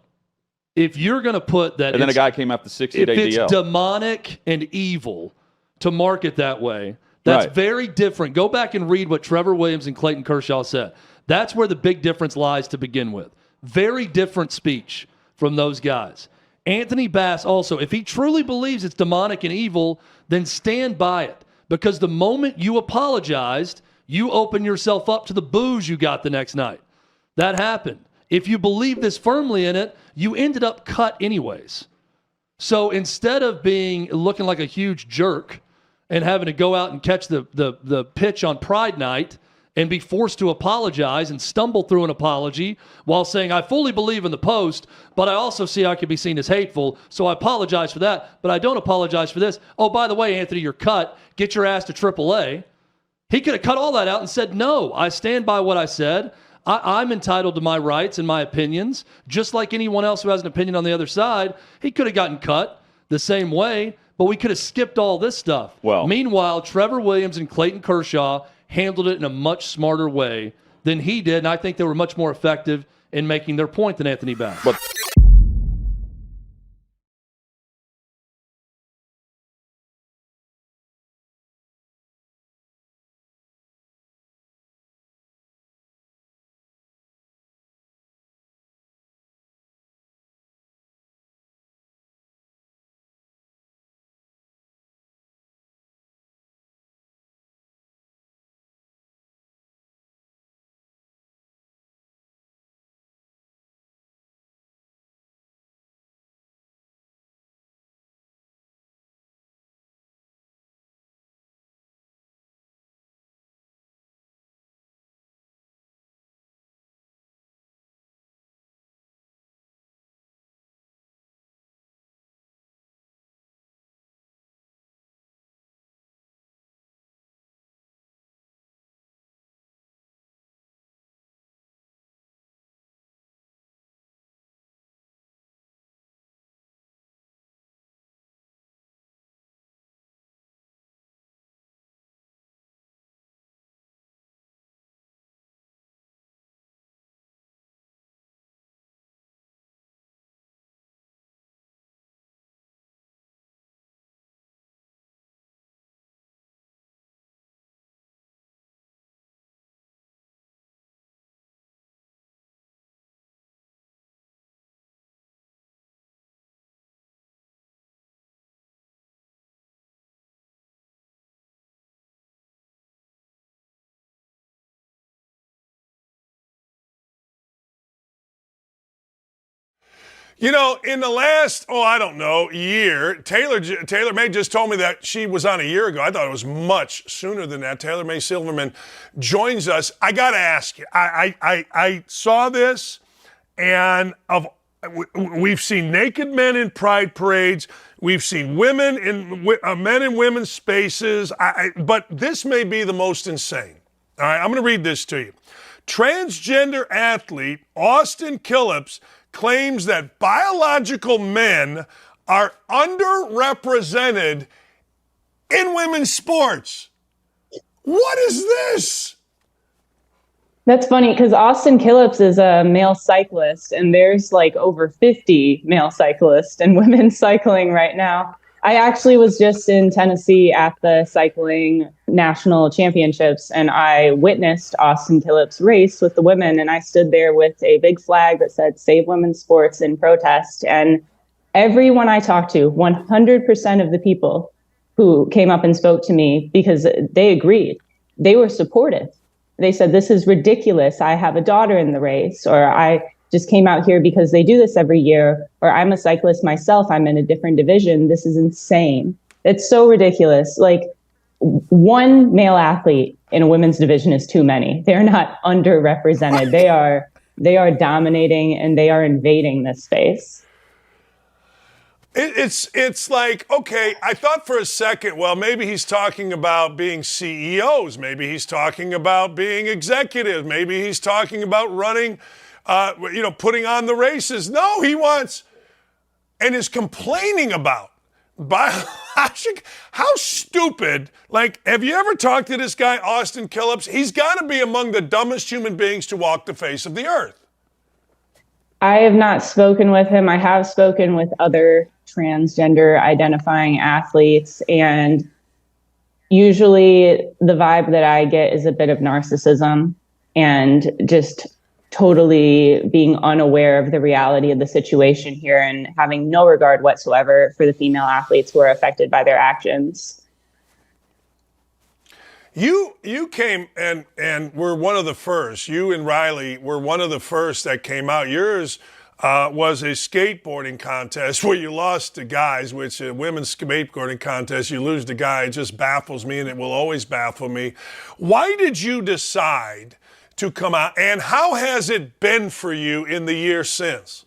if you're going to put that, and then a guy came after 60-day DL. If it's demonic and evil to mark it that way, that's very different. Go back and read what Trevor Williams and Clayton Kershaw said. That's where the big difference lies to begin with. Very different speech from those guys. Anthony Bass also, if he truly believes it's demonic and evil, then stand by it. Because the moment you apologized, you open yourself up to the booze you got the next night. That happened. If you believe this firmly in it, you ended up cut anyways. So instead of looking like a huge jerk and having to go out and catch the pitch on Pride Night and be forced to apologize and stumble through an apology while saying, I fully believe in the post, but I also see I could be seen as hateful, so I apologize for that, but I don't apologize for this. Oh, by the way, Anthony, you're cut. Get your ass to AAA. He could have cut all that out and said, no, I stand by what I said. I'm entitled to my rights and my opinions, just like anyone else who has an opinion on the other side. He could have gotten cut the same way, but we could have skipped all this stuff. Meanwhile, Trevor Williams and Clayton Kershaw handled it in a much smarter way than he did, and I think they were much more effective in making their point than Anthony Bass. You know, in the last, I don't know, year, Taylor May just told me that she was on a year ago. I thought it was much sooner than that. Taylor May Silverman joins us. I got to ask you, I saw this, and we've seen naked men in pride parades. We've seen women men in women's spaces. But this may be the most insane. All right, I'm going to read this to you. Transgender athlete Austin Killips claims that biological men are underrepresented in women's sports. What is this? That's funny because Austin Killips is a male cyclist, and there's like over 50 male cyclists in women's cycling right now. I actually was just in Tennessee at the cycling national championships, and I witnessed Austin Killips race with the women, and I stood there with a big flag that said Save Women's Sports in protest. And everyone I talked to, 100% of the people who came up and spoke to me, because they agreed, they were supportive. They said, this is ridiculous. I have a daughter in the race, or I just came out here because they do this every year, or I'm a cyclist myself. I'm in a different division. This is insane. It's so ridiculous. Like, one male athlete in a women's division is too many. They're not underrepresented. They are dominating, and they are invading this space. It's like, okay, I thought for a second, well, maybe he's talking about being CEOs. Maybe he's talking about being executives. Maybe he's talking about running, putting on the races. No, he wants and is complaining about biologic. How stupid. Like, have you ever talked to this guy, Austin Killips? He's got to be among the dumbest human beings to walk the face of the earth. I have not spoken with him. I have spoken with other transgender identifying athletes, and usually the vibe that I get is a bit of narcissism and just totally being unaware of the reality of the situation here and having no regard whatsoever for the female athletes who are affected by their actions. You came and were one of the first. You and Riley were one of the first that came out. Yours was a skateboarding contest where you lost to guys, which a women's skateboarding contest, you lose to guy. It just baffles me, and it will always baffle me. Why did you decide to come out, and how has it been for you in the year since?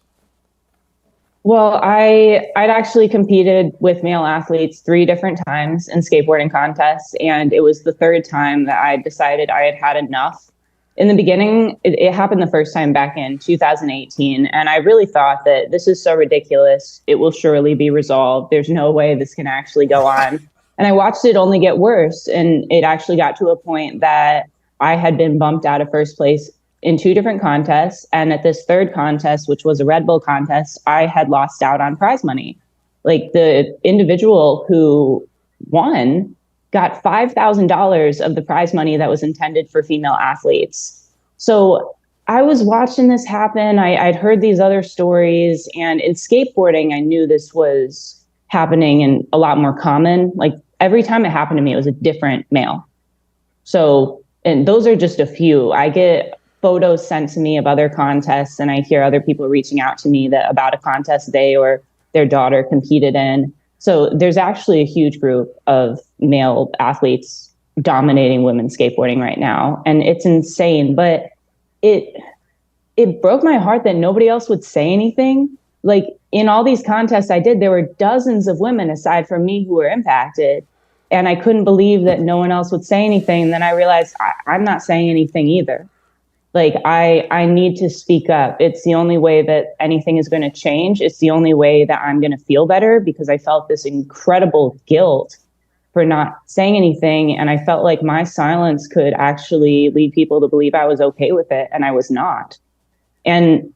Well, I'd actually competed with male athletes 3 different times in skateboarding contests, and it was the 3rd time that I decided I had had enough. In the beginning, it happened the first time back in 2018, and I really thought that this is so ridiculous. It will surely be resolved. There's no way this can actually go on. And I watched it only get worse, and it actually got to a point that I had been bumped out of first place in 2 different contests. And at this 3rd contest, which was a Red Bull contest, I had lost out on prize money. Like, the individual who won got $5,000 of the prize money that was intended for female athletes. So I was watching this happen. I'd heard these other stories, and in skateboarding, I knew this was happening and a lot more common. Like, every time it happened to me, it was a different male. So, and those are just a few. I get photos sent to me of other contests, and I hear other people reaching out to me about a contest they or their daughter competed in. So there's actually a huge group of male athletes dominating women's skateboarding right now. And it's insane, but it broke my heart that nobody else would say anything. Like, in all these contests I did, there were dozens of women aside from me who were impacted. And I couldn't believe that no one else would say anything. And then I realized I'm not saying anything either. Like, I need to speak up. It's the only way that anything is going to change. It's the only way that I'm going to feel better, because I felt this incredible guilt for not saying anything. And I felt like my silence could actually lead people to believe I was okay with it, and I was not. And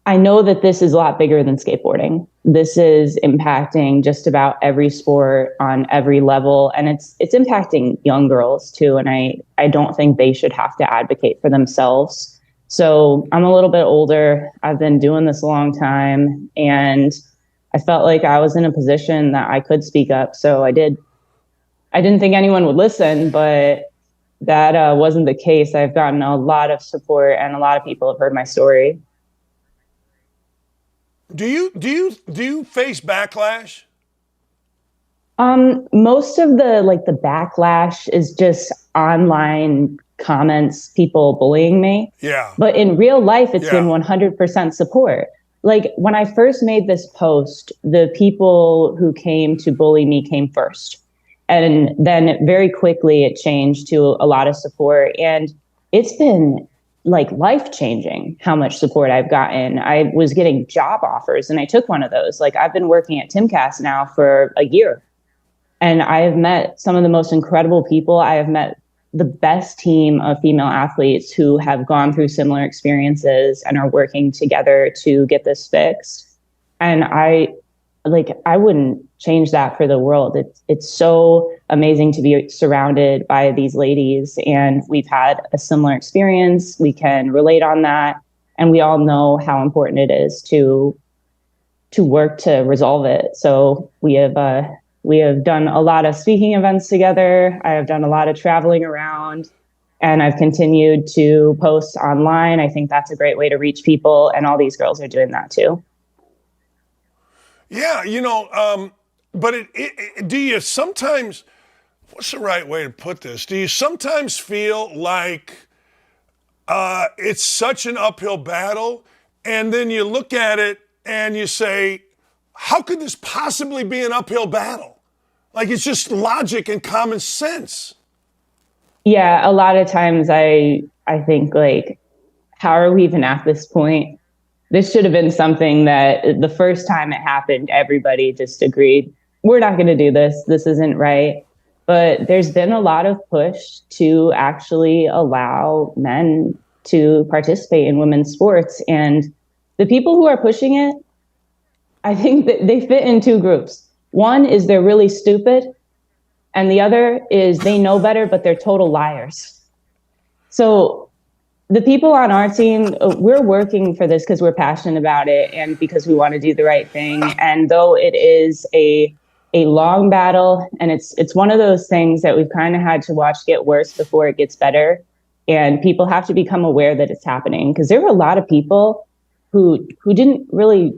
I know that this is a lot bigger than skateboarding. This is impacting just about every sport on every level. And it's impacting young girls too. And I don't think they should have to advocate for themselves. So I'm a little bit older. I've been doing this a long time, and I felt like I was in a position that I could speak up. So I did. I didn't think anyone would listen, but that wasn't the case. I've gotten a lot of support, and a lot of people have heard my story. Do you face backlash? Most of the backlash is just online comments, people bullying me. Yeah. But in real life, it's Yeah. been 100% support. Like when I first made this post, the people who came to bully me came first. And then very quickly it changed to a lot of support. And it's been like life changing how much support I've gotten. I was getting job offers and I took one of those. Like I've been working at Timcast now for a year. And I have met some of the most incredible people. I have met the best team of female athletes who have gone through similar experiences and are working together to get this fixed. And I wouldn't change that for the world. It's so amazing to be surrounded by these ladies, and we've had a similar experience. We can relate on that, and we all know how important it is to work to resolve it. So we have done a lot of speaking events together. I have done a lot of traveling around, and I've continued to post online. I think that's a great way to reach people, and all these girls are doing that too. Yeah, but do you sometimes, what's the right way to put this? Do you sometimes feel like it's such an uphill battle, and then you look at it and you say, how could this possibly be an uphill battle? Like it's just logic and common sense. Yeah, a lot of times I think like, how are we even at this point? This should have been something that the first time it happened, everybody just agreed, we're not going to do this. This isn't right. But there's been a lot of push to actually allow men to participate in women's sports. And the people who are pushing it, I think that they fit in two groups. One is they're really stupid, and the other is they know better, but they're total liars. So the people on our team, we're working for this because we're passionate about it and because we want to do the right thing. And though it is a long battle, and it's one of those things that we've kind of had to watch get worse before it gets better. And people have to become aware that it's happening, because there were a lot of people who didn't really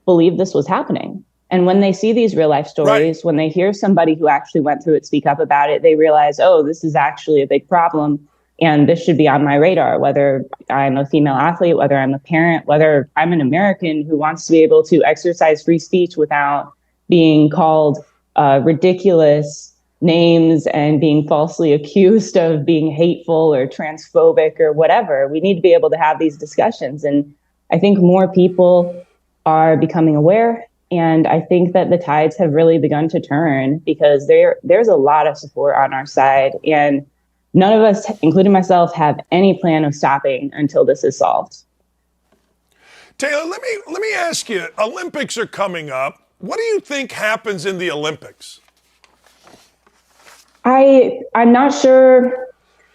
believe this was happening. And when they see these real life stories, right, when they hear somebody who actually went through it speak up about it, they realize, oh, this is actually a big problem. And this should be on my radar, whether I'm a female athlete, whether I'm a parent, whether I'm an American who wants to be able to exercise free speech without being called ridiculous names and being falsely accused of being hateful or transphobic or whatever. We need to be able to have these discussions. And I think more people are becoming aware. And I think that the tides have really begun to turn, because there's a lot of support on our side. And none of us, including myself, have any plan of stopping until this is solved. Taylor, let me ask you, Olympics are coming up. What do you think happens in the Olympics? I'm not sure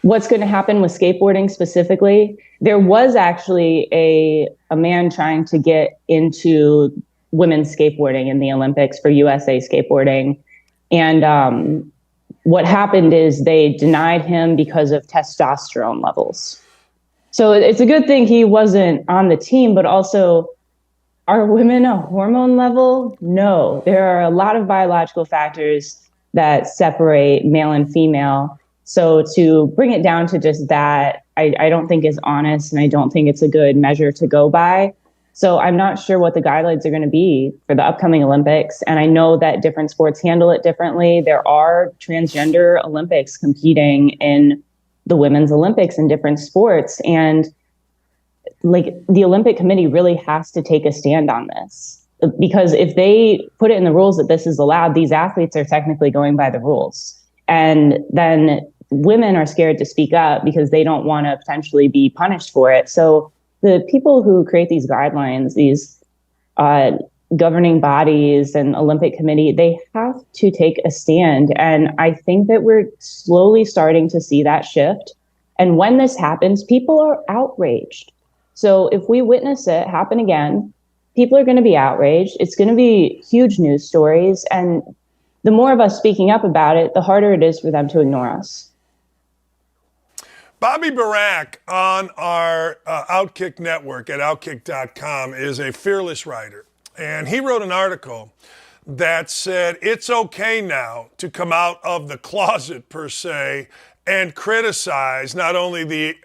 what's going to happen with skateboarding specifically. There was actually a man trying to get into women's skateboarding in the Olympics for USA skateboarding. And what happened is they denied him because of testosterone levels. So it's a good thing he wasn't on the team, but also, are women a hormone level? No, there are a lot of biological factors that separate male and female. So to bring it down to just that, I don't think is honest, and I don't think it's a good measure to go by. So I'm not sure what the guidelines are going to be for the upcoming Olympics. And I know that different sports handle it differently. There are transgender Olympics competing in the Women's Olympics in different sports. And like the Olympic Committee really has to take a stand on this, because if they put it in the rules that this is allowed, these athletes are technically going by the rules. And then women are scared to speak up because they don't want to potentially be punished for it. So the people who create these guidelines, these governing bodies and Olympic Committee, they have to take a stand. And I think that we're slowly starting to see that shift. And when this happens, people are outraged. So if we witness it happen again, people are going to be outraged. It's going to be huge news stories. And the more of us speaking up about it, the harder it is for them to ignore us. Bobby Barak on our OutKick network at OutKick.com is a fearless writer. and he wrote an article that said it's okay now to come out of the closet, per se, and criticize not only the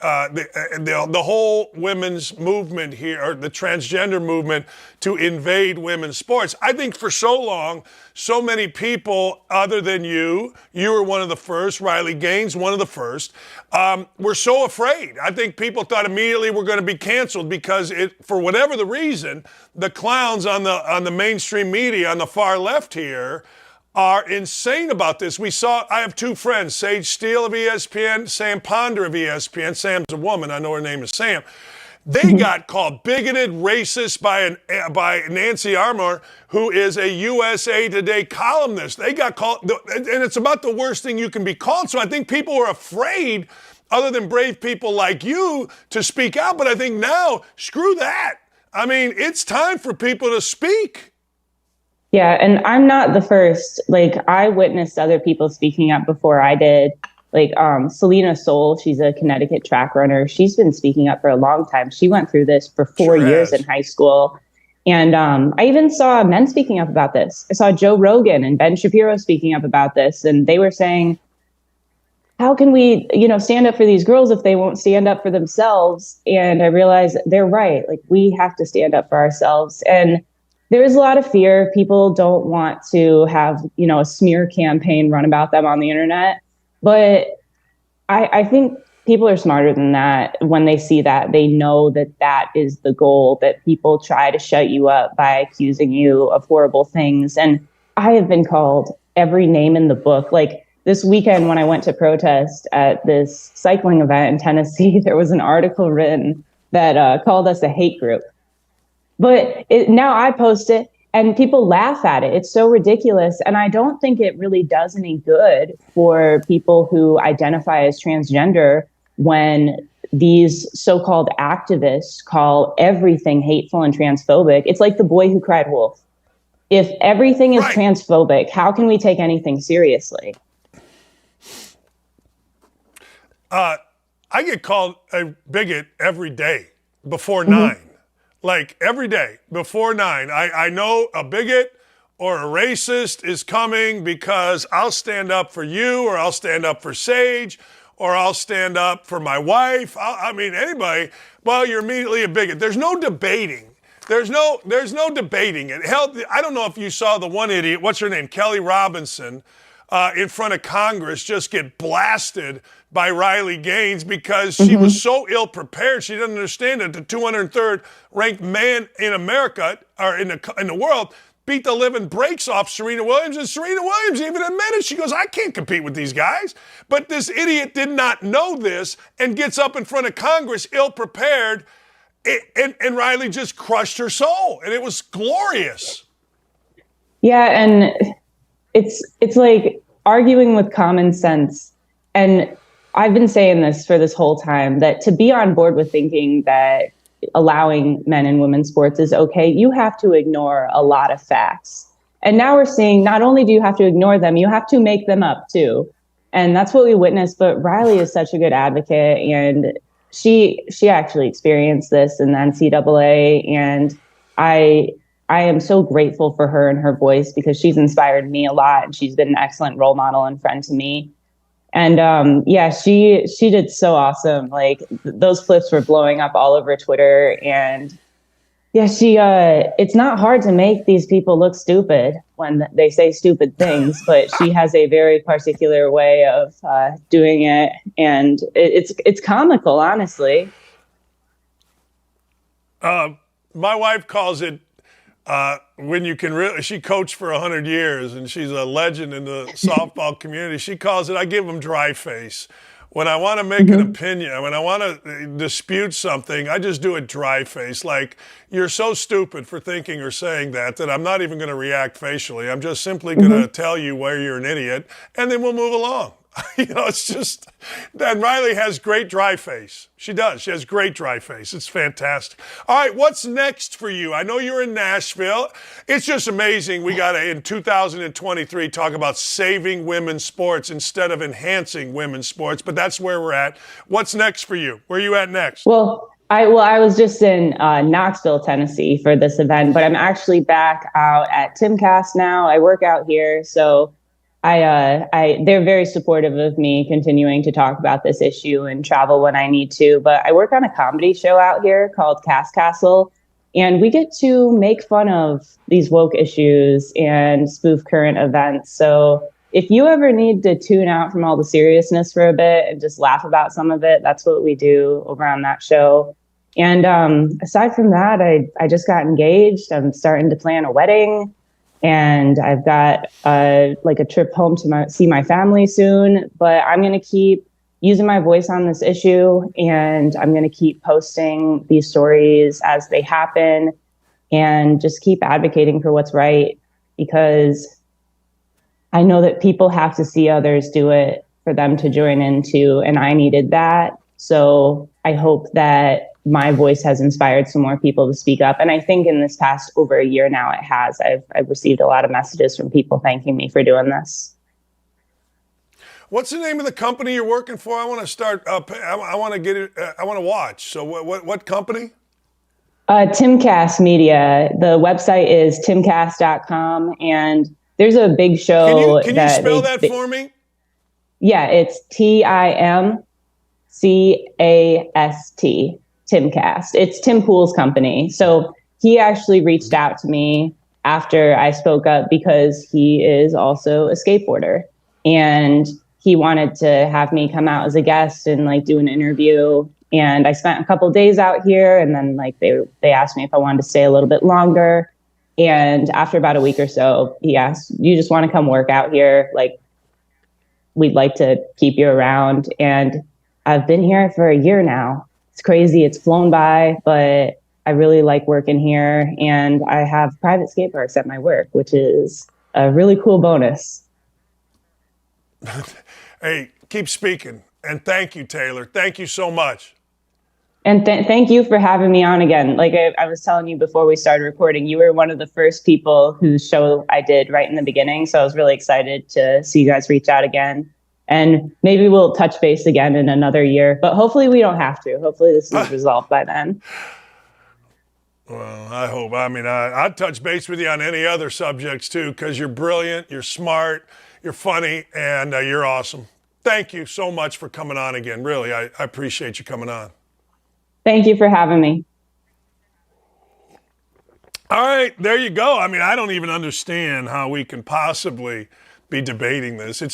whole women's movement here, or the transgender movement, to invade women's sports. I think for so long, so many people other than you were one of the first, Riley Gaines, one of the first, were so afraid. I think people thought immediately we're going to be canceled because for whatever the reason, the clowns on the mainstream media on the far left here are insane about this. I have two friends, Sage Steele of ESPN, Sam Ponder of ESPN. Sam's a woman. I know her name is Sam. They got called bigoted, racist by Nancy Armour, who is a USA Today columnist. They got called, and it's about the worst thing you can be called. So I think people are afraid, other than brave people like you, to speak out. But I think now, screw that. I mean, it's time for people to speak. Yeah, and I'm not the first. Like, I witnessed other people speaking up before I did. Like, Selena Soul, she's a Connecticut track runner. She's been speaking up for a long time. She went through this for 4 years in high school. And I even saw men speaking up about this. I saw Joe Rogan and Ben Shapiro speaking up about this. And they were saying, how can we, stand up for these girls if they won't stand up for themselves? And I realized they're right. Like, we have to stand up for ourselves. And there is a lot of fear. People don't want to have, a smear campaign run about them on the internet. But I think people are smarter than that. When they see that, they know that is the goal, that people try to shut you up by accusing you of horrible things. And I have been called every name in the book. Like, this weekend when I went to protest at this cycling event in Tennessee, there was an article written that called us a hate group. But now I post it and people laugh at it. It's so ridiculous. And I don't think it really does any good for people who identify as transgender when these so-called activists call everything hateful and transphobic. It's like the boy who cried wolf. If everything is transphobic, how can we take anything seriously? I get called a bigot every day before 9. Like, every day before 9, I know a bigot or a racist is coming because I'll stand up for you, or I'll stand up for Sage, or I'll stand up for my wife. I mean, anybody. Well, you're immediately a bigot. There's no debating. There's no debating it. Hell, I don't know if you saw the one idiot, what's her name, Kelly Robinson, in front of Congress just get blasted by Riley Gaines because she was so ill-prepared. She didn't understand that the 203rd ranked man in America, or in the world, beat the living brakes off Serena Williams. And Serena Williams even admitted, she goes, I can't compete with these guys. But this idiot did not know this and gets up in front of Congress ill-prepared, and Riley just crushed her soul. And it was glorious. Yeah, and it's like arguing with common sense. And I've been saying this for this whole time, that to be on board with thinking that allowing men and women's sports is okay, you have to ignore a lot of facts. And now we're seeing, not only do you have to ignore them, you have to make them up too. And that's what we witnessed. But Riley is such a good advocate, and she actually experienced this in the NCAA. And I am so grateful for her and her voice, because she's inspired me a lot, and she's been an excellent role model and friend to me. And she did so awesome. Like, those clips were blowing up all over Twitter. And yeah, it's not hard to make these people look stupid when they say stupid things, but she has a very particular way of doing it. And it's comical, honestly. My wife calls it, when you can really, she coached for 100 years and she's a legend in the softball community. She calls it, I give them dry face. When I want to make an opinion, when I want to dispute something, I just do it dry face. Like, you're so stupid for thinking or saying that I'm not even going to react facially. I'm just simply going to tell you where you're an idiot, and then we'll move along. It's just, and Riley has great dry face. She does. She has great dry face. It's fantastic. All right, what's next for you? I know you're in Nashville. It's just amazing. We got to, in 2023, talk about saving women's sports instead of enhancing women's sports, but that's where we're at. What's next for you? Where are you at next? Well, I was just in Knoxville, Tennessee for this event, but I'm actually back out at Timcast now. I work out here, so they're very supportive of me continuing to talk about this issue and travel when I need to. But I work on a comedy show out here called Cast Castle, and we get to make fun of these woke issues and spoof current events. So if you ever need to tune out from all the seriousness for a bit and just laugh about some of it, that's what we do over on that show. And aside from that, I just got engaged. I'm starting to plan a wedding, and I've got a trip home to see my family soon. But I'm going to keep using my voice on this issue, and I'm going to keep posting these stories as they happen, and just keep advocating for what's right, because I know that people have to see others do it for them to join into, and I needed that. So I hope that my voice has inspired some more people to speak up. And I think in this past over a year now, it has. I've received a lot of messages from people thanking me for doing this. What's the name of the company you're working for? I want to start. I want to get it. I want to watch. So what company? Timcast Media. The website is timcast.com, and there's a big show. Can you spell that for me? Yeah, it's TIMCAST. Timcast. It's Tim Pool's company. So he actually reached out to me after I spoke up because he is also a skateboarder, and he wanted to have me come out as a guest and do an interview. And I spent a couple of days out here, and then they asked me if I wanted to stay a little bit longer. And after about a week or so, he asked, "You just want to come work out here? We'd like to keep you around." And I've been here for a year now. It's crazy. It's flown by, but I really like working here. And I have private skate parks at my work, which is a really cool bonus. Hey, keep speaking. And thank you, Taylor. Thank you so much. And thank you for having me on again. Like I was telling you before we started recording, you were one of the first people whose show I did right in the beginning. So I was really excited to see you guys reach out again. And maybe we'll touch base again in another year, but hopefully we don't have to. Hopefully this is resolved by then. Well, I hope. I mean, I'd touch base with you on any other subjects too, because you're brilliant, you're smart, you're funny, and you're awesome. Thank you so much for coming on again. Really, I appreciate you coming on. Thank you for having me. All right, there you go. I mean, I don't even understand how we can possibly be debating this. And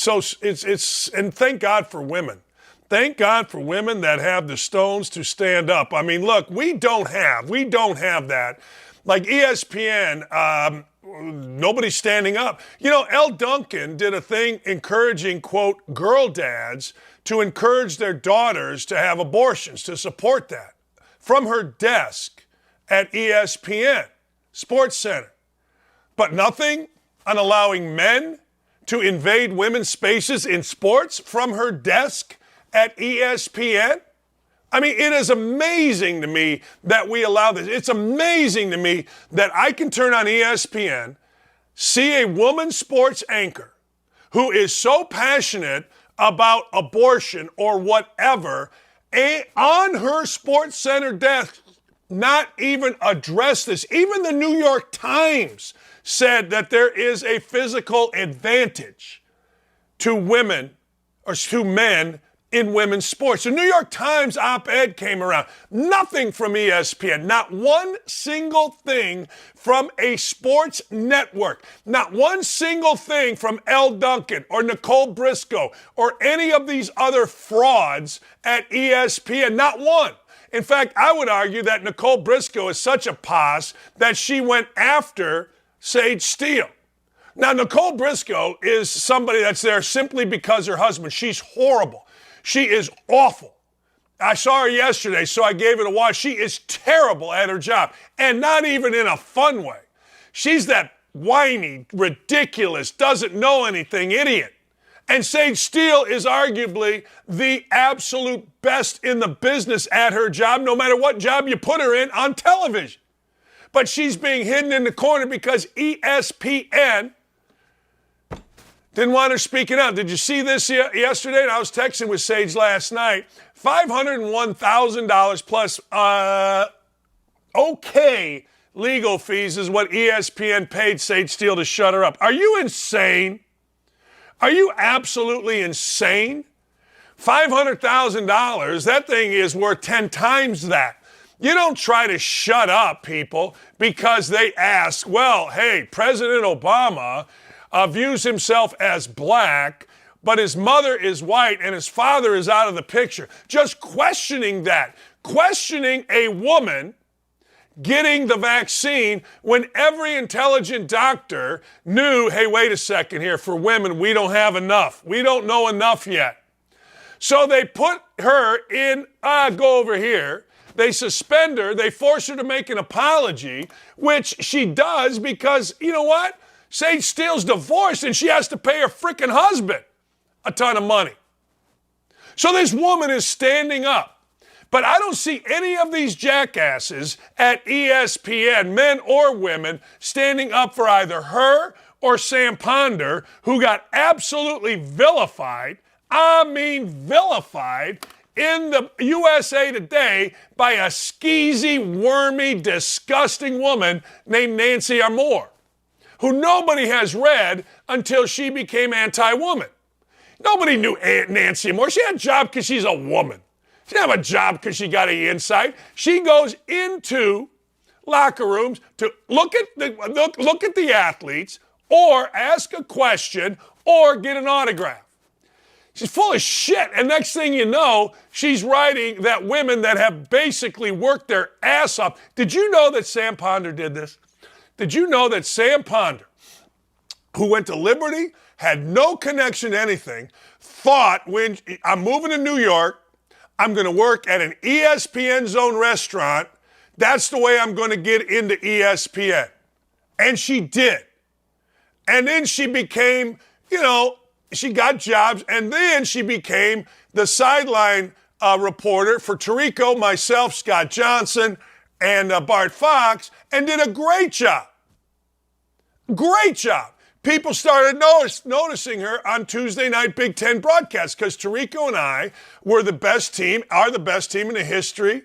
thank God for women. Thank God for women that have the stones to stand up. I mean, look, we don't have that. Like ESPN, nobody's standing up. You know, Elle Duncan did a thing encouraging, quote, girl dads to encourage their daughters to have abortions, to support that, from her desk at ESPN Sports Center. But nothing on allowing men to invade women's spaces in sports from her desk at ESPN. I mean, it is amazing to me that we allow this. It's amazing to me that I can turn on ESPN, see a woman sports anchor who is so passionate about abortion or whatever, on her Sports Center desk, not even address this. Even the New York Times said that there is a physical advantage to women or to men in women's sports. The New York Times op-ed came around. Nothing from ESPN. Not one single thing from a sports network. Not one single thing from Elle Duncan or Nicole Briscoe or any of these other frauds at ESPN. Not one. In fact, I would argue that Nicole Briscoe is such a pos that she went after Sage Steele. Now, Nicole Briscoe is somebody that's there simply because her husband, she's horrible. She is awful. I saw her yesterday, so I gave it a watch. She is terrible at her job, and not even in a fun way. She's that whiny, ridiculous, doesn't know anything idiot. And Sage Steele is arguably the absolute best in the business at her job, no matter what job you put her in on television. But she's being hidden in the corner because ESPN Didn't want her speaking out. Did you see this yesterday? And I was texting with Sage last night. $501,000 plus okay legal fees is what ESPN paid Sage Steele to shut her up. Are you insane? Are you absolutely insane? $500,000, that thing is worth 10 times that. You don't try to shut up people because they ask, well, hey, President Obama views himself as black, but his mother is white and his father is out of the picture. Just questioning that, questioning a woman getting the vaccine when every intelligent doctor knew, hey, wait a second here, for women, we don't have enough. We don't know enough yet. So they put her in, go over here. They suspend her. They force her to make an apology, which she does because, you know what? Sage Steele's divorced and she has to pay her freaking husband a ton of money. So this woman is standing up. But I don't see any of these jackasses at ESPN, men or women, standing up for either her or Sam Ponder, who got absolutely vilified, I mean vilified, in the USA Today by a skeezy, wormy, disgusting woman named Nancy Armour, who nobody has read until she became anti-woman. Nobody knew Nancy Armour. She had a job because she's a woman. She didn't have a job because she got an insight. She goes into locker rooms to look at the athletes or ask a question or get an autograph. She's full of shit. And next thing you know, she's writing that women that have basically worked their ass off. Did you know that Sam Ponder did this? Did you know that Sam Ponder, who went to Liberty, had no connection to anything, thought, when I'm moving to New York, I'm going to work at an ESPN Zone restaurant. That's the way I'm going to get into ESPN. And she did. And then she became, she got jobs, and then she became the sideline reporter for Tirico, myself, Scott Johnson, and Bart Fox, and did a great job. Great job. People started noticing her on Tuesday night Big Ten broadcasts because Tirico and I are the best team in the history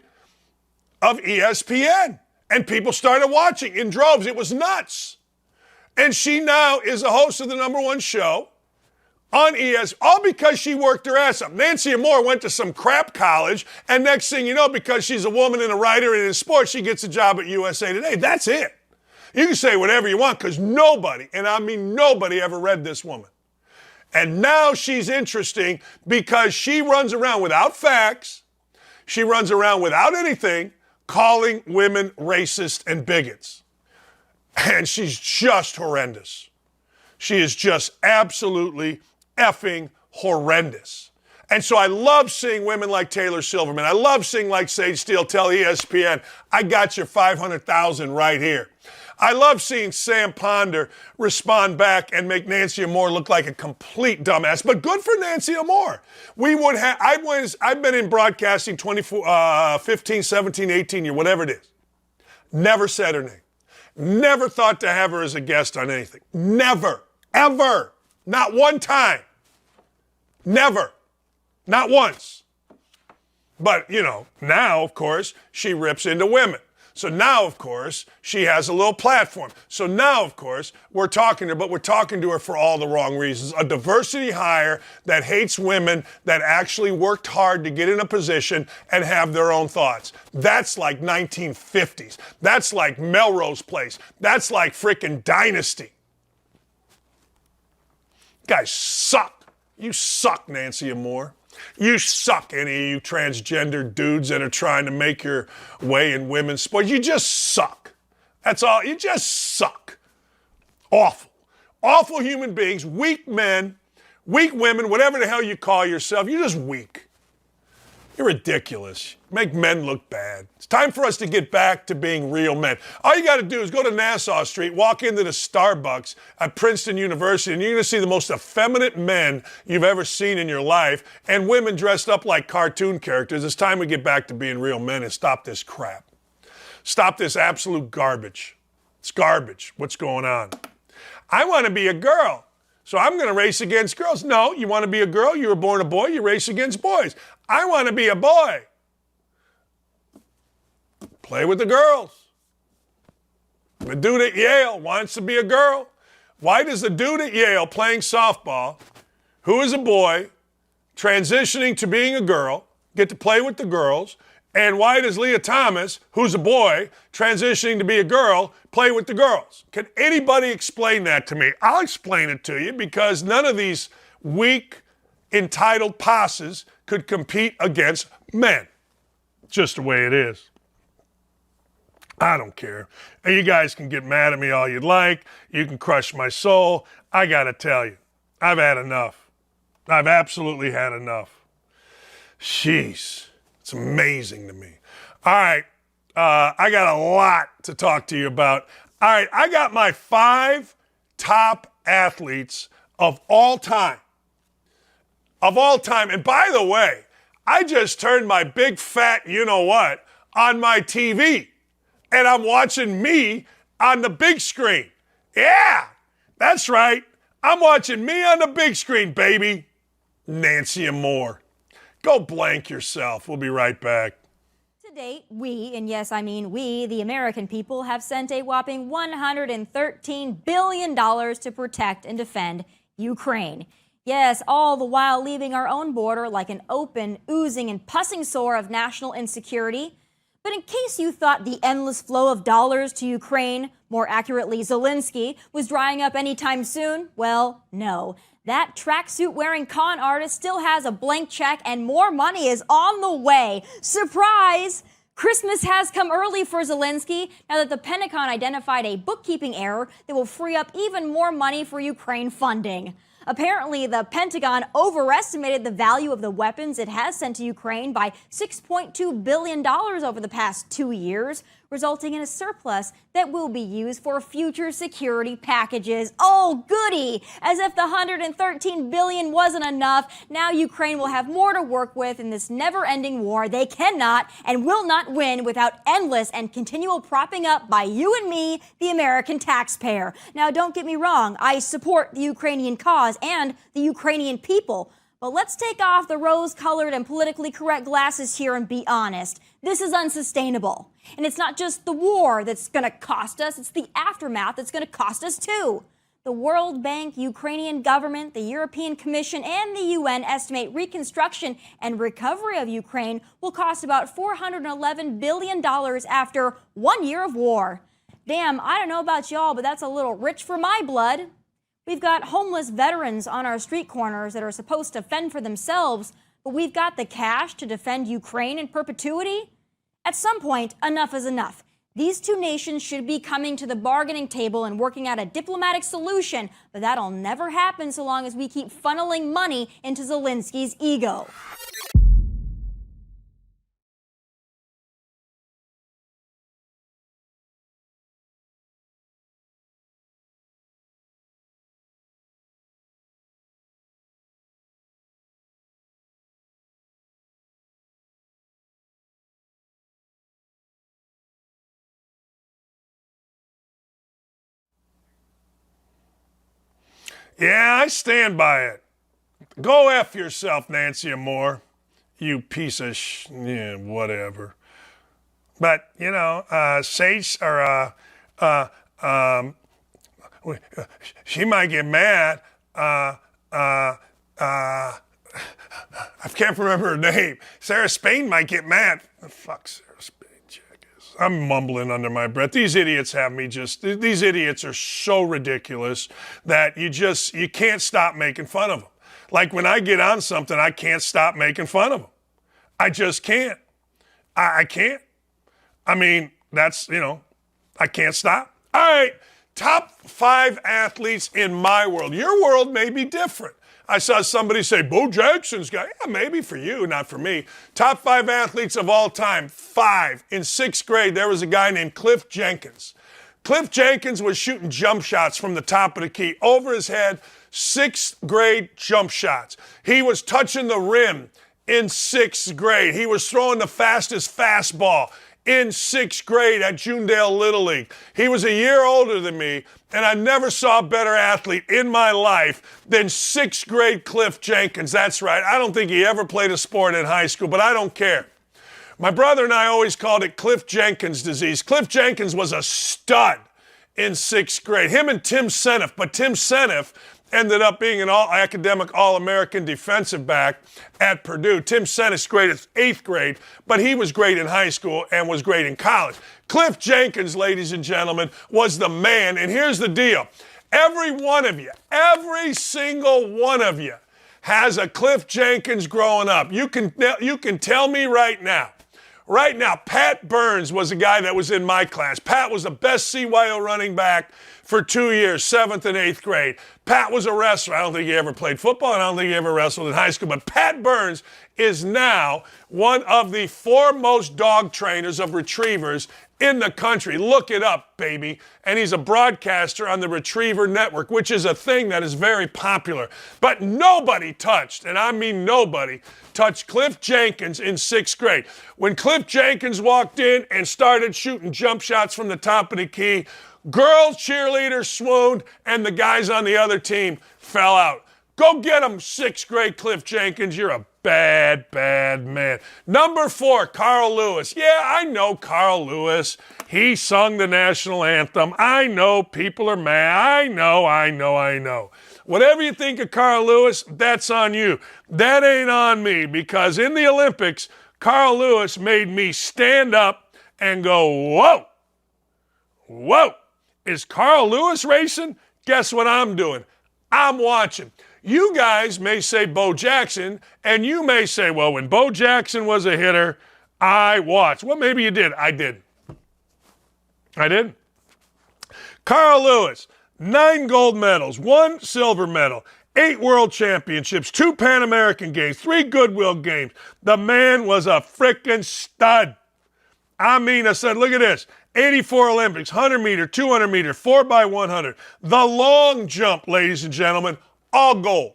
of ESPN. And people started watching in droves. It was nuts. And she now is a host of the #1 show on ES, all because she worked her ass up. Nancy Armour went to some crap college, and next thing you know, because she's a woman and a writer and in sports, she gets a job at USA Today. That's it. You can say whatever you want because nobody, and I mean nobody, ever read this woman. And now she's interesting because she runs around without facts. She runs around without anything, calling women racist and bigots. And she's just horrendous. She is just absolutely effing horrendous. And so I love seeing women like Taylor Silverman. I love seeing like Sage Steele tell ESPN, I got your $500,000 right here. I love seeing Sam Ponder respond back and make Nancy Armour look like a complete dumbass. But good for Nancy Armour. I've been in broadcasting 15, 17, 18 years, whatever it is. Never said her name. Never thought to have her as a guest on anything. Never. Ever. Not one time. Never. Not once. But, now, of course, she rips into women. So now, of course, she has a little platform. So now, of course, we're talking to her, but we're talking to her for all the wrong reasons. A diversity hire that hates women that actually worked hard to get in a position and have their own thoughts. That's like 1950s. That's like Melrose Place. That's like frickin' Dynasty. Guys suck. You suck, Nancy Armour. You suck, any of you transgender dudes that are trying to make your way in women's sports. You just suck. That's all. You just suck. Awful. Awful human beings, weak men, weak women, whatever the hell you call yourself. You're just weak. You're ridiculous. Make men look bad. It's time for us to get back to being real men. All you got to do is go to Nassau Street, walk into the Starbucks at Princeton University, and you're going to see the most effeminate men you've ever seen in your life, and women dressed up like cartoon characters. It's time we get back to being real men and stop this crap. Stop this absolute garbage. It's garbage. What's going on? I want to be a girl. So I'm going to race against girls. No, you want to be a girl? You were born a boy. You race against boys. I want to be a boy. Play with the girls. The dude at Yale wants to be a girl. Why does the dude at Yale playing softball, who is a boy, transitioning to being a girl, get to play with the girls? And why does Leah Thomas, who's a boy, transitioning to be a girl, play with the girls? Can anybody explain that to me? I'll explain it to you because none of these weak, entitled posses could compete against men. Just the way it is. I don't care. And you guys can get mad at me all you'd like. You can crush my soul. I got to tell you, I've had enough. I've absolutely had enough. Jeez. It's amazing to me. All right. I got a lot to talk to you about. All right. I got my 5 top athletes of all time. Of all time. And by the way, I just turned my big fat you-know-what on my TV. And I'm watching me on the big screen. Yeah, that's right. I'm watching me on the big screen, baby. Nancy and more. Go blank yourself. We'll be right back. To date, we, and yes, I mean we, the American people, have sent a whopping $113 billion to protect and defend Ukraine. Yes, all the while leaving our own border like an open, oozing, and pussing sore of national insecurity. But in case you thought the endless flow of dollars to Ukraine, more accurately Zelensky, was drying up anytime soon, well, no. That tracksuit-wearing con artist still has a blank check and more money is on the way. Surprise! Christmas has come early for Zelensky now that the Pentagon identified a bookkeeping error that will free up even more money for Ukraine funding. Apparently, the Pentagon overestimated the value of the weapons it has sent to Ukraine by $6.2 billion over the past 2 years, resulting in a surplus that will be used for future security packages. Oh, goody! As if the $113 billion wasn't enough, now Ukraine will have more to work with in this never-ending war they cannot and will not win without endless and continual propping up by you and me, the American taxpayer. Now, don't get me wrong, I support the Ukrainian cause and the Ukrainian people. But let's take off the rose-colored and politically correct glasses here and be honest. This is unsustainable. And it's not just the war that's going to cost us, it's the aftermath that's going to cost us too. The World Bank, Ukrainian government, the European Commission, and the UN estimate reconstruction and recovery of Ukraine will cost about $411 billion after 1 year of war. Damn, I don't know about y'all, but that's a little rich for my blood. We've got homeless veterans on our street corners that are supposed to fend for themselves, but we've got the cash to defend Ukraine in perpetuity? At some point, enough is enough. These two nations should be coming to the bargaining table and working out a diplomatic solution, but that'll never happen so long as we keep funneling money into Zelensky's ego. Yeah, I stand by it. Go F yourself, Nancy and more. You piece of yeah, whatever. But, you know, she might get mad. I can't remember her name. Sarah Spain might get mad. Fuck Sarah Spain. I'm mumbling under my breath. These idiots these idiots are so ridiculous that you can't stop making fun of them. Like when I get on something, I can't stop making fun of them. I just can't. I can't. I mean, that's, I can't stop. All right, top 5 athletes in my world. Your world may be different. I saw somebody say, Bo Jackson's guy. Yeah, maybe for you, not for me. Top 5 athletes of all time. 5. In 6th grade, there was a guy named Cliff Jenkins. Cliff Jenkins was shooting jump shots from the top of the key, over his head, 6th grade jump shots. He was touching the rim in 6th grade. He was throwing the fastest fastball in 6th grade at Junedale Little League. He was a year older than me, and I never saw a better athlete in my life than 6th grade Cliff Jenkins. That's right. I don't think he ever played a sport in high school, but I don't care. My brother and I always called it Cliff Jenkins disease. Cliff Jenkins was a stud in 6th grade. Him and Tim Seneff, but Tim Seneff ended up being an academic All-American defensive back at Purdue. Tim Seneff's great at 8th grade, but he was great in high school and was great in college. Cliff Jenkins, ladies and gentlemen, was the man. And here's the deal. Every one of you, every single one of you has a Cliff Jenkins growing up. You can tell me right now. Right now, Pat Burns was a guy that was in my class. Pat was the best CYO running back for 2 years, 7th and 8th grade. Pat was a wrestler. I don't think he ever played football, and I don't think he ever wrestled in high school. But Pat Burns is now one of the foremost dog trainers of retrievers in the country. Look it up, baby. And he's a broadcaster on the Retriever Network, which is a thing that is very popular. But nobody touched, and I mean nobody, touched Cliff Jenkins in 6th grade. When Cliff Jenkins walked in and started shooting jump shots from the top of the key, girls cheerleaders swooned, and the guys on the other team fell out. Go get him, 6th grade Cliff Jenkins. You're a bad, bad man. Number 4, Carl Lewis. Yeah, I know Carl Lewis. He sung the national anthem. I know people are mad. I know. Whatever you think of Carl Lewis, that's on you. That ain't on me, because in the Olympics, Carl Lewis made me stand up and go, whoa, whoa. Is Carl Lewis racing? Guess what I'm doing? I'm watching. You guys may say Bo Jackson, and you may say, well, when Bo Jackson was a hitter, I watched. Well, maybe you did. I did. Carl Lewis, 9 gold medals, 1 silver medal, 8 world championships, 2 Pan American games, 3 Goodwill games. The man was a frickin' stud. I mean, I said, look at this. 84 Olympics, 100 meter, 200 meter, 4x100. The long jump, ladies and gentlemen, all gold.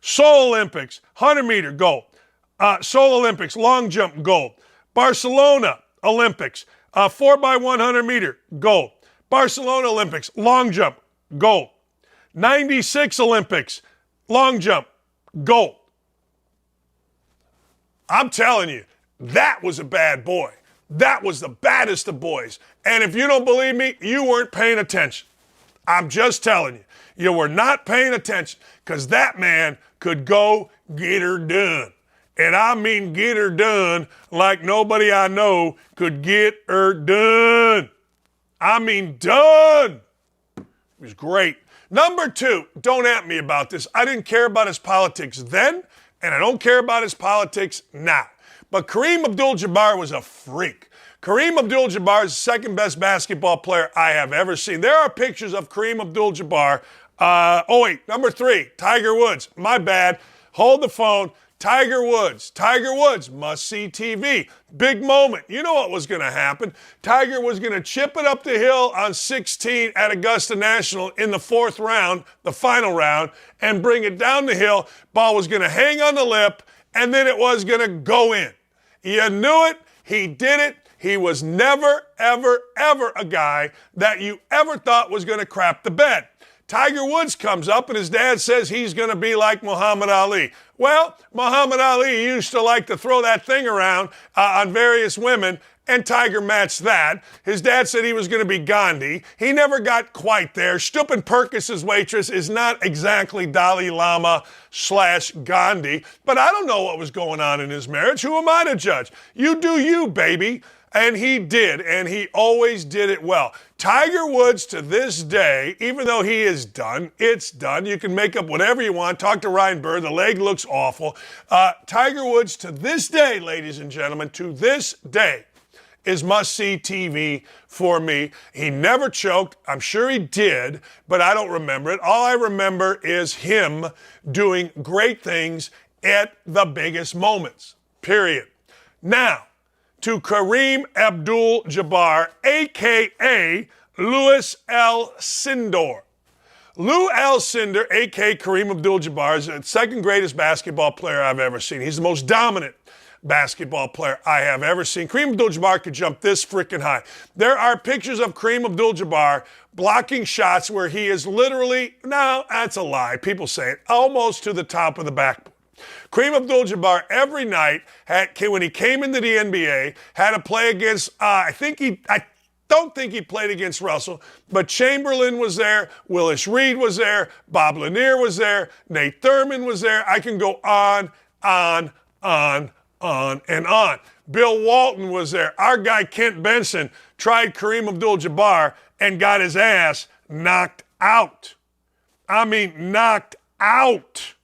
Seoul Olympics, 100 meter, gold. Seoul Olympics, long jump, gold. Barcelona Olympics, 4x100 meter, gold. Barcelona Olympics, long jump, gold. 96 Olympics, long jump, gold. I'm telling you, that was a bad boy. That was the baddest of boys. And if you don't believe me, you weren't paying attention. I'm just telling you. You were not paying attention, because that man could go get her done. And I mean get her done like nobody I know could get her done. I mean done. It was great. Number 2, don't at me about this. I didn't care about his politics then, and I don't care about his politics now. But Kareem Abdul-Jabbar was a freak. Kareem Abdul-Jabbar is the second best basketball player I have ever seen. There are pictures of Kareem Abdul-Jabbar. Number 3, Tiger Woods. My bad. Hold the phone. Tiger Woods. Tiger Woods, must-see TV. Big moment. You know what was going to happen. Tiger was going to chip it up the hill on 16 at Augusta National in the 4th round, the final round, and bring it down the hill. Ball was going to hang on the lip, and then it was going to go in. You knew it. He did it. He was never, ever, ever a guy that you ever thought was going to crap the bed. Tiger Woods comes up and his dad says he's going to be like Muhammad Ali. Well, Muhammad Ali used to like to throw that thing around on various women, and Tiger matched that. His dad said he was going to be Gandhi. He never got quite there. Stupid Perkins' waitress is not exactly Dalai Lama / Gandhi, but I don't know what was going on in his marriage. Who am I to judge? You do you, baby. And he did, and he always did it well. Tiger Woods, to this day, even though he is done, it's done. You can make up whatever you want. Talk to Ryan Bird. The leg looks awful. Tiger Woods, to this day, ladies and gentlemen, to this day, is must-see TV for me. He never choked. I'm sure he did, but I don't remember it. All I remember is him doing great things at the biggest moments, period. Now, to Kareem Abdul-Jabbar, a.k.a. Louis Alcindor. Lou Alcindor, a.k.a. Kareem Abdul-Jabbar, is the second greatest basketball player I've ever seen. He's the most dominant basketball player I have ever seen. Kareem Abdul-Jabbar could jump this freaking high. There are pictures of Kareem Abdul-Jabbar blocking shots where he is literally, no, that's a lie. People say it, almost to the top of the backboard. Kareem Abdul-Jabbar every night, when he came into the NBA, had to play against, I don't think he played against Russell, but Chamberlain was there, Willis Reed was there, Bob Lanier was there, Nate Thurman was there. I can go on, and on. Bill Walton was there. Our guy Kent Benson tried Kareem Abdul-Jabbar and got his ass knocked out. I mean, knocked out.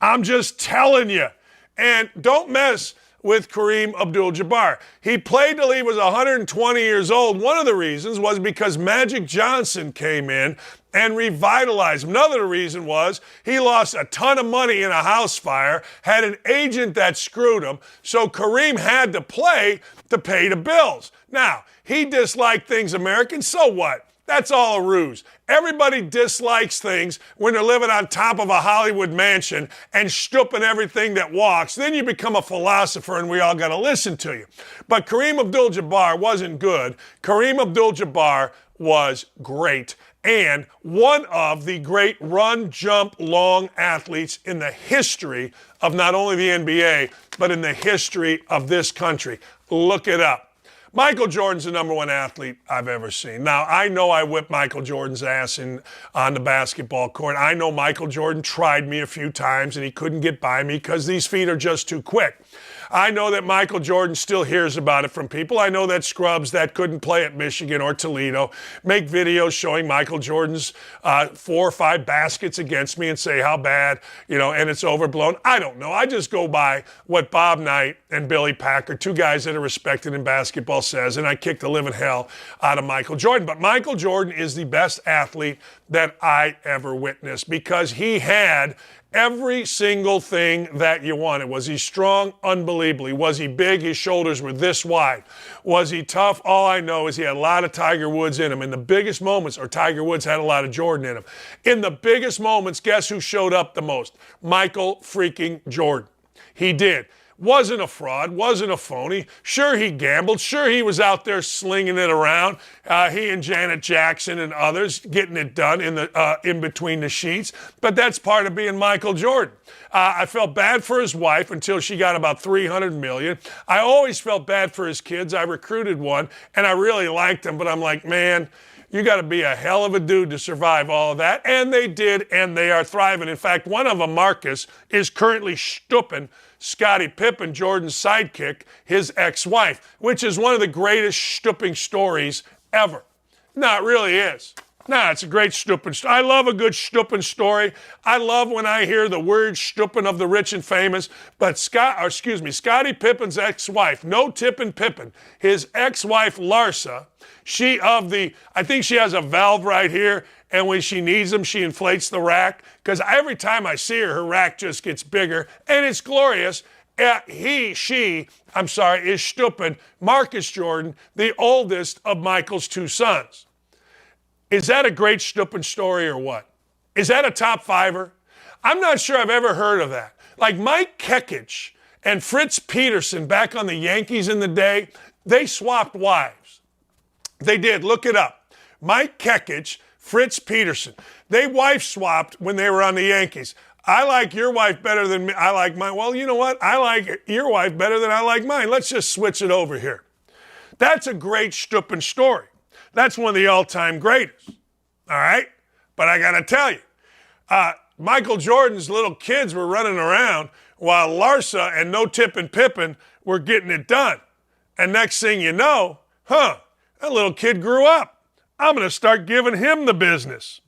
I'm just telling you. And don't mess with Kareem Abdul-Jabbar. He played till he was 120 years old. One of the reasons was because Magic Johnson came in and revitalized him. Another reason was he lost a ton of money in a house fire, had an agent that screwed him, so Kareem had to play to pay the bills. Now, he disliked things American, so what? That's all a ruse. Everybody dislikes things when they're living on top of a Hollywood mansion and stooping everything that walks. Then you become a philosopher and we all got to listen to you. But Kareem Abdul-Jabbar wasn't good. Kareem Abdul-Jabbar was great and one of the great run, jump, long athletes in the history of not only the NBA, but in the history of this country. Look it up. Michael Jordan's the number one athlete I've ever seen. Now, I know I whipped Michael Jordan's ass on the basketball court. I know Michael Jordan tried me a few times and he couldn't get by me because these feet are just too quick. I know that Michael Jordan still hears about it from people. I know that scrubs that couldn't play at Michigan or Toledo make videos showing Michael Jordan's 4 or 5 baskets against me and say how bad, and it's overblown. I don't know. I just go by what Bob Knight and Billy Packer, 2 guys that are respected in basketball, says, and I kick the living hell out of Michael Jordan. But Michael Jordan is the best athlete that I ever witnessed because he had every single thing that you wanted. Was he strong? Unbelievably. Was he big? His shoulders were this wide. Was he tough? All I know is he had a lot of Tiger Woods in him. In the biggest moments, or Tiger Woods had a lot of Jordan in him. In the biggest moments, guess who showed up the most? Michael freaking Jordan. He did. Wasn't a fraud, wasn't a phony. Sure, he gambled. Sure, he was out there slinging it around. He and Janet Jackson and others getting it done in between the sheets. But that's part of being Michael Jordan. I felt bad for his wife until she got about $300 million. I always felt bad for his kids. I recruited one, and I really liked him. But I'm like, man, you got to be a hell of a dude to survive all of that. And they did, and they are thriving. In fact, one of them, Marcus, is currently stooping Scottie Pippen, Jordan's sidekick, his ex-wife, which is one of the greatest stooping stories ever. No, it really is. No, it's a great stooping story. I love a good stooping story. I love when I hear the word stooping of the rich and famous. But Scottie Pippen's ex-wife, no Tippin Pippen, his ex-wife Larsa, I think she has a valve right here, and when she needs them, she inflates the rack. Because every time I see her, her rack just gets bigger, and it's glorious. Is stooping Marcus Jordan, the oldest of Michael's 2 sons. Is that a great stooping story or what? Is that a top 5er? I'm not sure I've ever heard of that. Like Mike Dakich and Fritz Peterson back on the Yankees in the day, they swapped wives. They did. Look it up. Mike Dakich, Fritz Peterson. They wife swapped when they were on the Yankees. I like your wife better than me. I like mine. Well, you know what? I like your wife better than I like mine. Let's just switch it over here. That's a great stooping story. That's one of the all-time greatest. All right? But I got to tell you, Michael Jordan's little kids were running around while Larsa and No Tippin Pippen were getting it done. And next thing you know, that little kid grew up. I'm going to start giving him the business.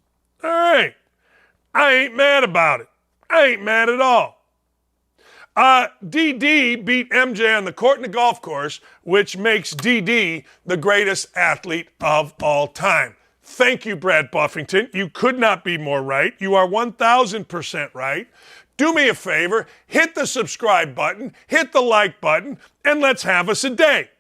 All right. I ain't mad about it. I ain't mad at all. DD beat MJ on the court and the golf course, which makes DD the greatest athlete of all time. Thank you, Brad Buffington. You could not be more right. You are 1,000% right. Do me a favor, hit the subscribe button, hit the like button, and let's have us a day.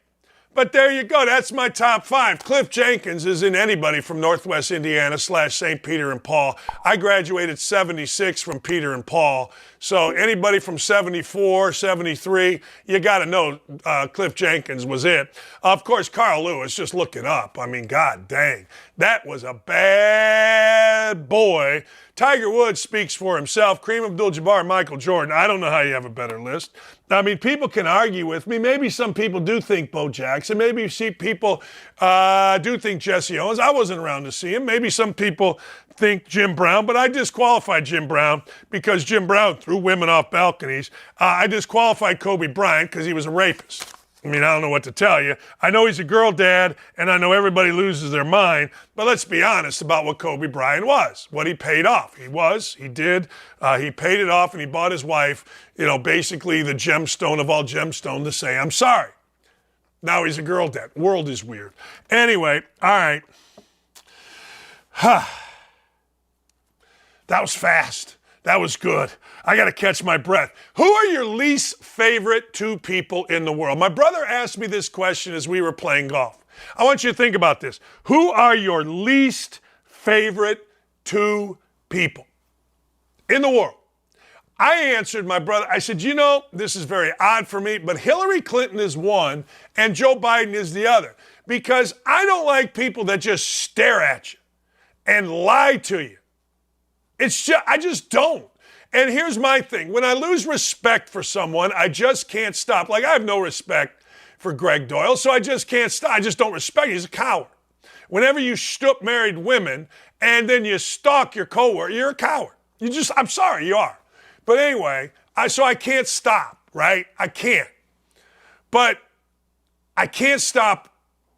But there you go. That's my top 5. Cliff Jenkins isn't anybody from Northwest Indiana / St. Peter and Paul. I graduated 76 from Peter and Paul. So anybody from 74, 73, you got to know Cliff Jenkins was it. Of course, Carl Lewis, just look it up. I mean, God dang, that was a bad boy. Tiger Woods speaks for himself. Kareem Abdul-Jabbar, Michael Jordan. I don't know how you have a better list. I mean, people can argue with me. Maybe some people do think Bo Jackson. Maybe people do think Jesse Owens. I wasn't around to see him. Maybe some people think Jim Brown, but I disqualified Jim Brown because Jim Brown threw women off balconies. I disqualified Kobe Bryant because he was a rapist. I mean, I don't know what to tell you. I know he's a girl dad, and I know everybody loses their mind, but let's be honest about what Kobe Bryant was, what he paid off. He paid it off, and he bought his wife, basically the gemstone of all gemstone to say, I'm sorry. Now he's a girl dad. World is weird. Anyway, all right. That was fast. That was good. I got to catch my breath. Who are your least favorite two people in the world? My brother asked me this question as we were playing golf. I want you to think about this. Who are your least favorite two people in the world? I answered my brother. I said, this is very odd for me, but Hillary Clinton is one and Joe Biden is the other. Because I don't like people that just stare at you and lie to you. I just don't. And here's my thing. When I lose respect for someone, I just can't stop. Like, I have no respect for Greg Doyle, so I just can't stop. I just don't respect him. He's a coward. Whenever you stoop married women and then you stalk your coworker, you're a coward. I'm sorry, you are. But anyway, so I can't stop, right? I can't. But I can't stop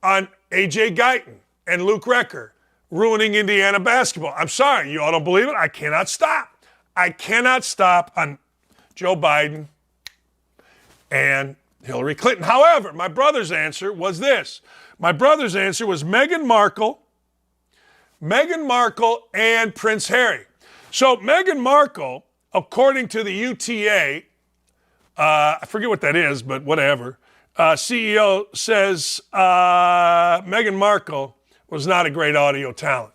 on A.J. Guyton and Luke Recker ruining Indiana basketball. I'm sorry, you all don't believe it? I cannot stop. I cannot stop on Joe Biden and Hillary Clinton. However, my brother's answer was this. My brother's answer was Meghan Markle and Prince Harry. So Meghan Markle, according to the UTA, I forget what that is, but whatever, CEO says Meghan Markle was not a great audio talent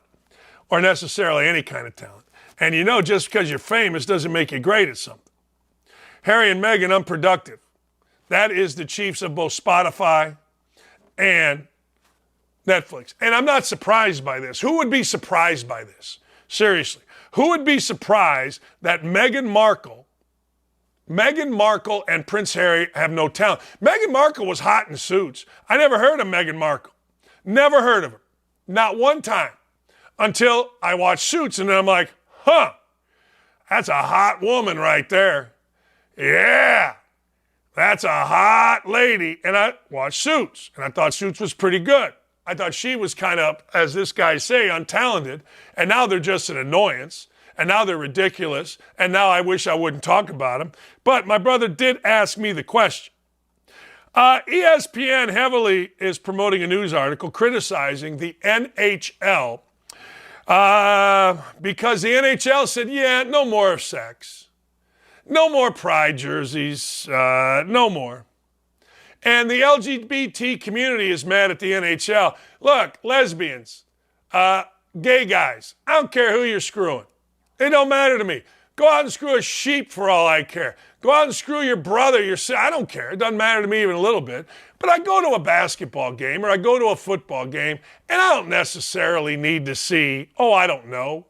or necessarily any kind of talent. And just because you're famous doesn't make you great at something. Harry and Meghan, unproductive. That is the chiefs of both Spotify and Netflix. And I'm not surprised by this. Who would be surprised by this? Seriously. Who would be surprised that Meghan Markle and Prince Harry have no talent? Meghan Markle was hot in Suits. I never heard of Meghan Markle. Never heard of her. Not one time. Until I watched Suits, and then I'm like, that's a hot woman right there. Yeah, that's a hot lady. And I watched Suits, and I thought Suits was pretty good. I thought she was kind of, as this guy say, untalented. And now they're just an annoyance. And now they're ridiculous. And now I wish I wouldn't talk about them. But my brother did ask me the question. ESPN heavily is promoting a news article criticizing the NHL because the NHL said, no more of sex. No more pride jerseys. No more. And the LGBT community is mad at the NHL. Look, lesbians, gay guys, I don't care who you're screwing. It don't matter to me. Go out and screw a sheep for all I care. Go out and screw your brother, your sister. I don't care. It doesn't matter to me even a little bit. But I go to a basketball game or I go to a football game, and I don't necessarily need to see, I don't know,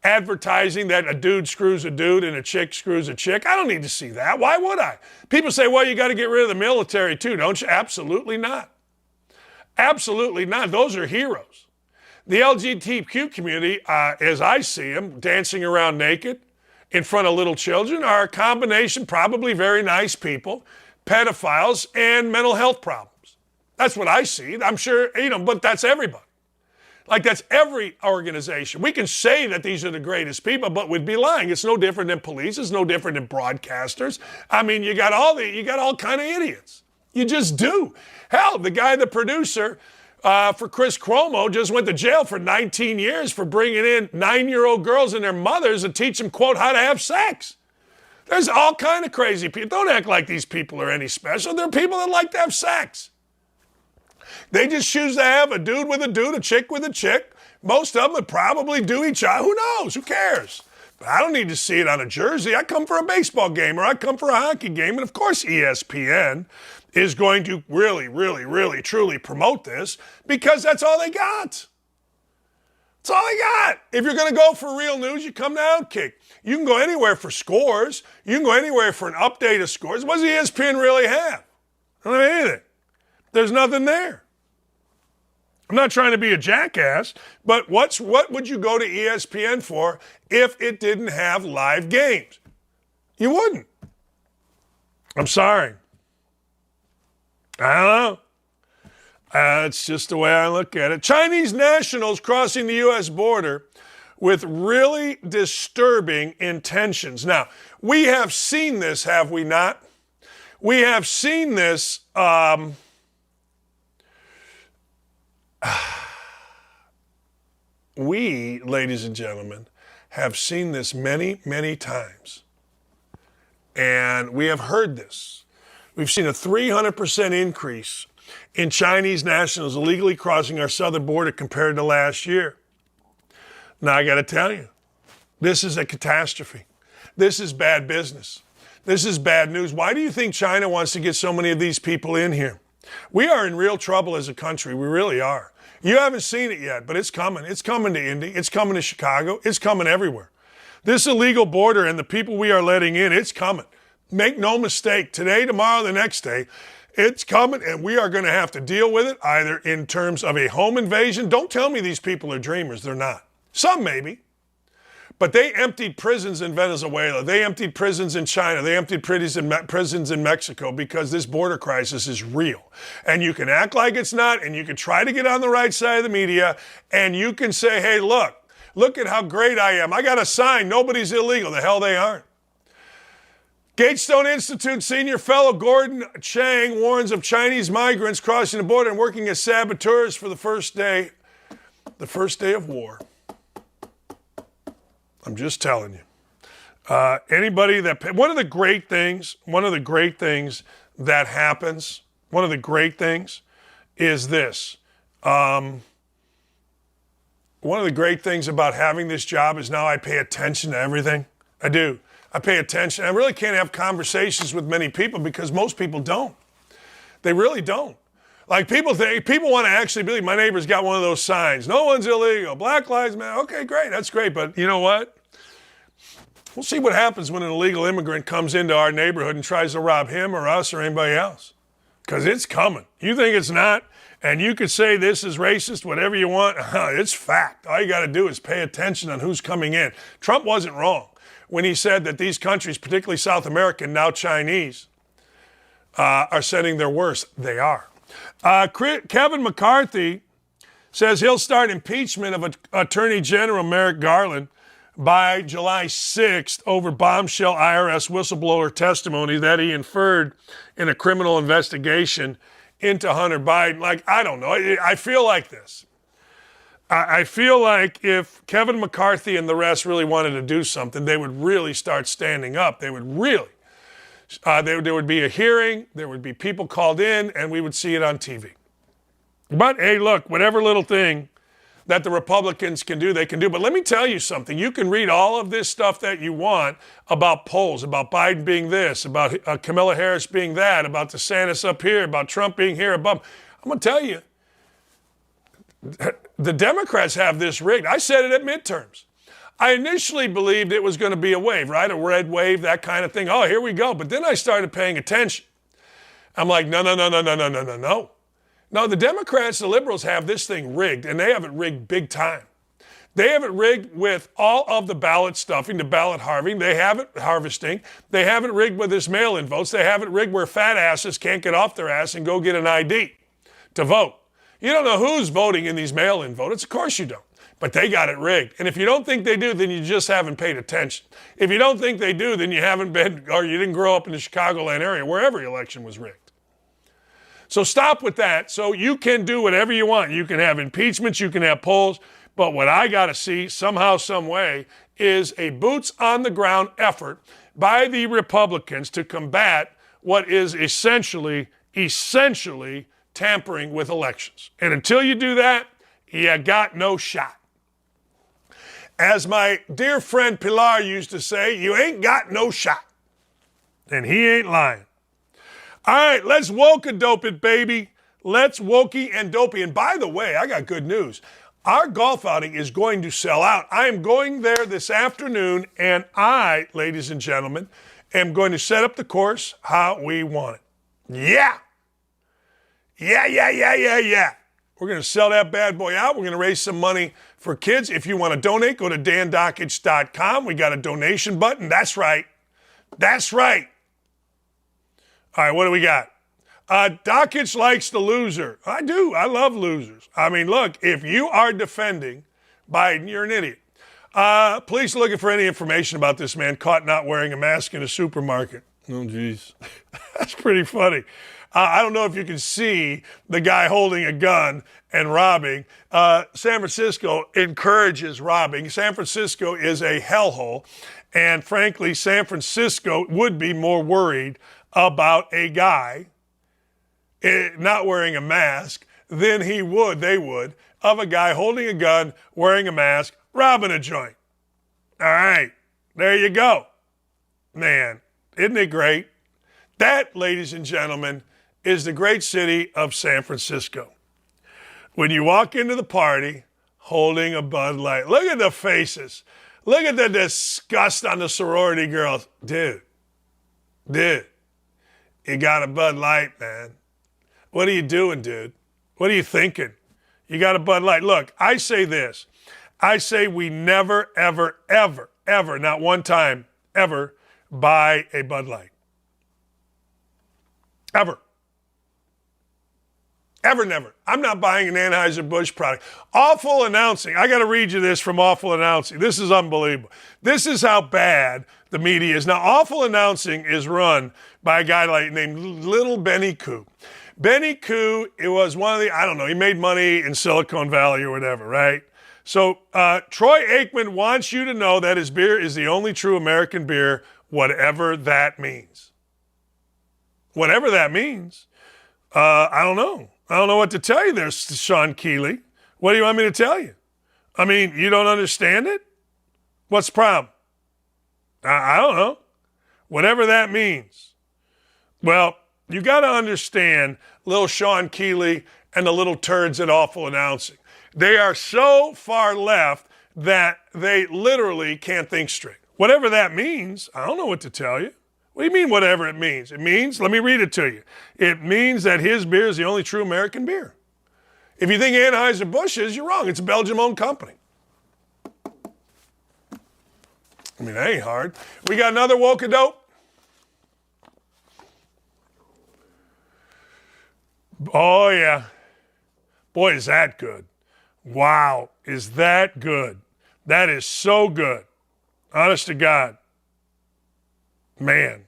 advertising that a dude screws a dude and a chick screws a chick. I don't need to see that. Why would I? People say, well, you got to get rid of the military too, don't you? Absolutely not. Absolutely not. Those are heroes. The LGBTQ community, as I see them, dancing around naked in front of little children, are a combination, probably very nice people, pedophiles, and mental health problems. That's what I see. I'm sure, but that's everybody. Like, that's every organization. We can say that these are the greatest people, but we'd be lying. It's no different than police. It's no different than broadcasters. I mean, you got all kind of idiots. You just do. Hell, the producer for Chris Cuomo just went to jail for 19 years for bringing in 9-year-old girls and their mothers to teach them, quote, how to have sex. There's all kind of crazy people. Don't act like these people are any special. They're people that like to have sex. They just choose to have a dude with a dude, a chick with a chick. Most of them would probably do each other. Who knows? Who cares? But I don't need to see it on a jersey. I come for a baseball game or I come for a hockey game. And of course, ESPN is going to really, really, really, truly promote this because that's all they got. That's all they got. If you're going to go for real news, you come to OutKick. You can go anywhere for scores. You can go anywhere for an update of scores. What does ESPN really have? I don't have anything. There's nothing there. I'm not trying to be a jackass, but what would you go to ESPN for if it didn't have live games? You wouldn't. I'm sorry. I don't know. It's just the way I look at it. Chinese nationals crossing the U.S. border with really disturbing intentions. Now, we have seen this, have we not? We have seen this. We, ladies and gentlemen, have seen this many, many times. And we have heard this. We've seen a 300% increase in Chinese nationals illegally crossing our southern border compared to last year. Now, I got to tell you, this is a catastrophe. This is bad business. This is bad news. Why do you think China wants to get so many of these people in here? We are in real trouble as a country. We really are. You haven't seen it yet, but it's coming. It's coming to Indy. It's coming to Chicago. It's coming everywhere. This illegal border and the people we are letting in, it's coming. Make no mistake. Today, tomorrow, the next day, it's coming, and we are going to have to deal with it either in terms of a home invasion. Don't tell me these people are dreamers. They're not. Some maybe. But they emptied prisons in Venezuela. They emptied prisons in China. They emptied prisons in Mexico because this border crisis is real. And you can act like it's not, and you can try to get on the right side of the media, and you can say, hey, look at how great I am. I got a sign. Nobody's illegal. The hell they aren't. Gatestone Institute senior fellow Gordon Chang warns of Chinese migrants crossing the border and working as saboteurs for the first day of war. I'm just telling you. One of the great things that happens, one of the great things is this. One of the great things about having this job is now I pay attention to everything. I do. I pay attention. I really can't have conversations with many people because most people don't. They really don't. Like people want to actually believe my neighbor's got one of those signs. No one's illegal. Black Lives Matter. Okay, great. That's great. But you know what? We'll see what happens when an illegal immigrant comes into our neighborhood and tries to rob him or us or anybody else. Because it's coming. You think it's not? And you could say this is racist, whatever you want. It's fact. All you got to do is pay attention on who's coming in. Trump wasn't wrong when he said that these countries, particularly South America, now Chinese, are sending their worst. They are. Kevin McCarthy says he'll start impeachment of Attorney General Merrick Garland by July 6th over bombshell IRS whistleblower testimony that he inferred in a criminal investigation into Hunter Biden. Like, I don't know. I feel like this. I feel like if Kevin McCarthy and the rest really wanted to do something, they would really start standing up. They would really. There would be a hearing, there would be people called in, and we would see it on TV. But, hey, look, whatever little thing that the Republicans can do, they can do. But let me tell you something. You can read all of this stuff that you want about polls, about Biden being this, about Kamala Harris being that, about DeSantis up here, about Trump being here above. I'm going to tell you, the Democrats have this rigged. I said it at midterms. I initially believed it was going to be a wave, right? A red wave, that kind of thing. Oh, here we go. But then I started paying attention. I'm like, no. No, the Democrats, the liberals have this thing rigged, and they have it rigged big time. They have it rigged with all of the ballot stuffing, the ballot harvesting. They have it harvesting. They have it rigged with this mail-in votes. They have it rigged where fat asses can't get off their ass and go get an ID to vote. You don't know who's voting in these mail-in votes. Of course you don't. But they got it rigged. And if you don't think they do, then you just haven't paid attention. If you don't think they do, then you haven't been, or you didn't grow up in the Chicagoland area where every election was rigged. So stop with that. So you can do whatever you want. You can have impeachments, you can have polls. But what I got to see somehow, some way, is a boots-on-the-ground effort by the Republicans to combat what is essentially tampering with elections. And until you do that, you got no shot. As my dear friend Pilar used to say, you ain't got no shot. And he ain't lying. All right, let's woke-a-dope it, baby. Let's wokey and dopey. And by the way, I got good news. Our golf outing is going to sell out. I am going there this afternoon, and I, ladies and gentlemen, am going to set up the course how we want it. Yeah. Yeah. We're going to sell that bad boy out. We're going to raise some money for kids. If you want to donate, go to dandakich.com. We got a donation button. That's right. All right, what do we got? Dakich likes the loser. I do. I love losers. I mean, look, if you are defending Biden, you're an idiot. Police are looking for any information about this man caught not wearing a mask in a supermarket. Oh, geez. That's pretty funny. I don't know if you can see the guy holding a gun and robbing. San Francisco encourages robbing. San Francisco is a hellhole. And frankly, San Francisco would be more worried about a guy not wearing a mask than they would, of a guy holding a gun, wearing a mask, robbing a joint. All right, there you go. Man, isn't it great? That, ladies and gentlemen, is the great city of San Francisco. When you walk into the party holding a Bud Light, look at the faces. Look at the disgust on the sorority girls. Dude, you got a Bud Light, man. What are you doing, dude? What are you thinking? You got a Bud Light. Look, I say this. I say we never, ever, ever, ever, not one time, ever buy a Bud Light. Ever. Ever, never. I'm not buying an Anheuser-Busch product. Awful announcing. I got to read you this from Awful Announcing. This is unbelievable. This is how bad the media is. Now, Awful Announcing is run by a guy named Little Benny Koo. Benny Koo, it was one of the, I don't know, he made money in Silicon Valley or whatever, right? So Troy Aikman wants you to know that his beer is the only true American beer, whatever that means. Whatever that means. I don't know. I don't know what to tell you there, Sean Keeley. What do you want me to tell you? I mean, you don't understand it? What's the problem? I don't know. Whatever that means. Well, you got to understand little Sean Keeley and the little turds at Awful Announcing. They are so far left that they literally can't think straight. Whatever that means, I don't know what to tell you. What do you mean, whatever it means? It means, let me read it to you. It means that his beer is the only true American beer. If you think Anheuser-Busch is, you're wrong. It's a Belgium-owned company. I mean, that ain't hard. We got another woke-a-dope. Oh, yeah. Boy, is that good. Wow, is that good. That is so good. Honest to God. Man.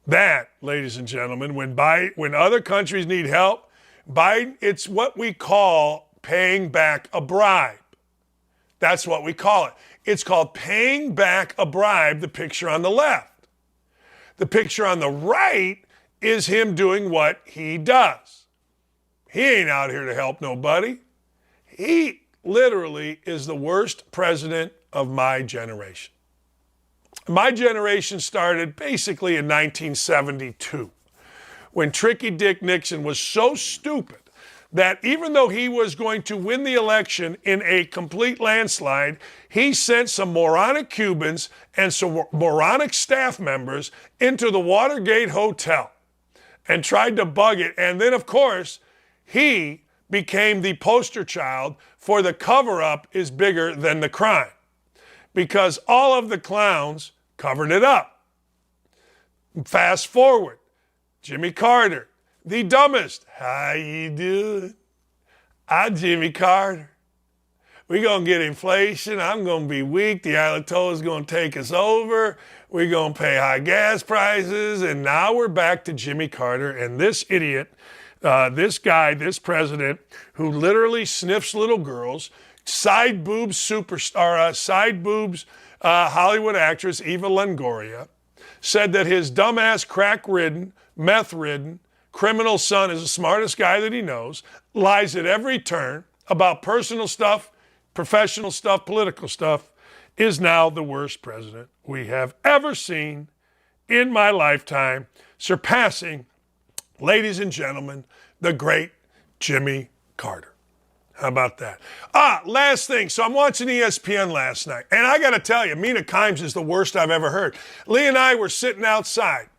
That, ladies and gentlemen, when other countries need help, Biden, it's what we call paying back a bribe. That's what we call it. It's called paying back a bribe, the picture on the left. The picture on the right is him doing what he does. He ain't out here to help nobody. He literally is the worst president of my generation. My generation started basically in 1972 when Tricky Dick Nixon was so stupid that even though he was going to win the election in a complete landslide, he sent some moronic Cubans and some moronic staff members into the Watergate Hotel and tried to bug it. And then, of course, he became the poster child for the cover-up is bigger than the crime, because all of the clowns covered it up. Fast forward, Jimmy Carter, the dumbest. How you doing? I'm Jimmy Carter. We're going to get inflation. I'm going to be weak. The Ayatollah is going to take us over. We're going to pay high gas prices. And now we're back to Jimmy Carter and this idiot, this guy, this president, who literally sniffs little girls, side boobs superstar, Hollywood actress Eva Longoria, said that his dumbass, crack-ridden, meth-ridden, criminal son is the smartest guy that he knows, lies at every turn about personal stuff, professional stuff, political stuff, is now the worst president we have ever seen in my lifetime, surpassing, ladies and gentlemen, the great Jimmy Carter. How about that? Last thing. So I'm watching ESPN last night, and I got to tell you, Mina Kimes is the worst I've ever heard. Lee and I were sitting outside,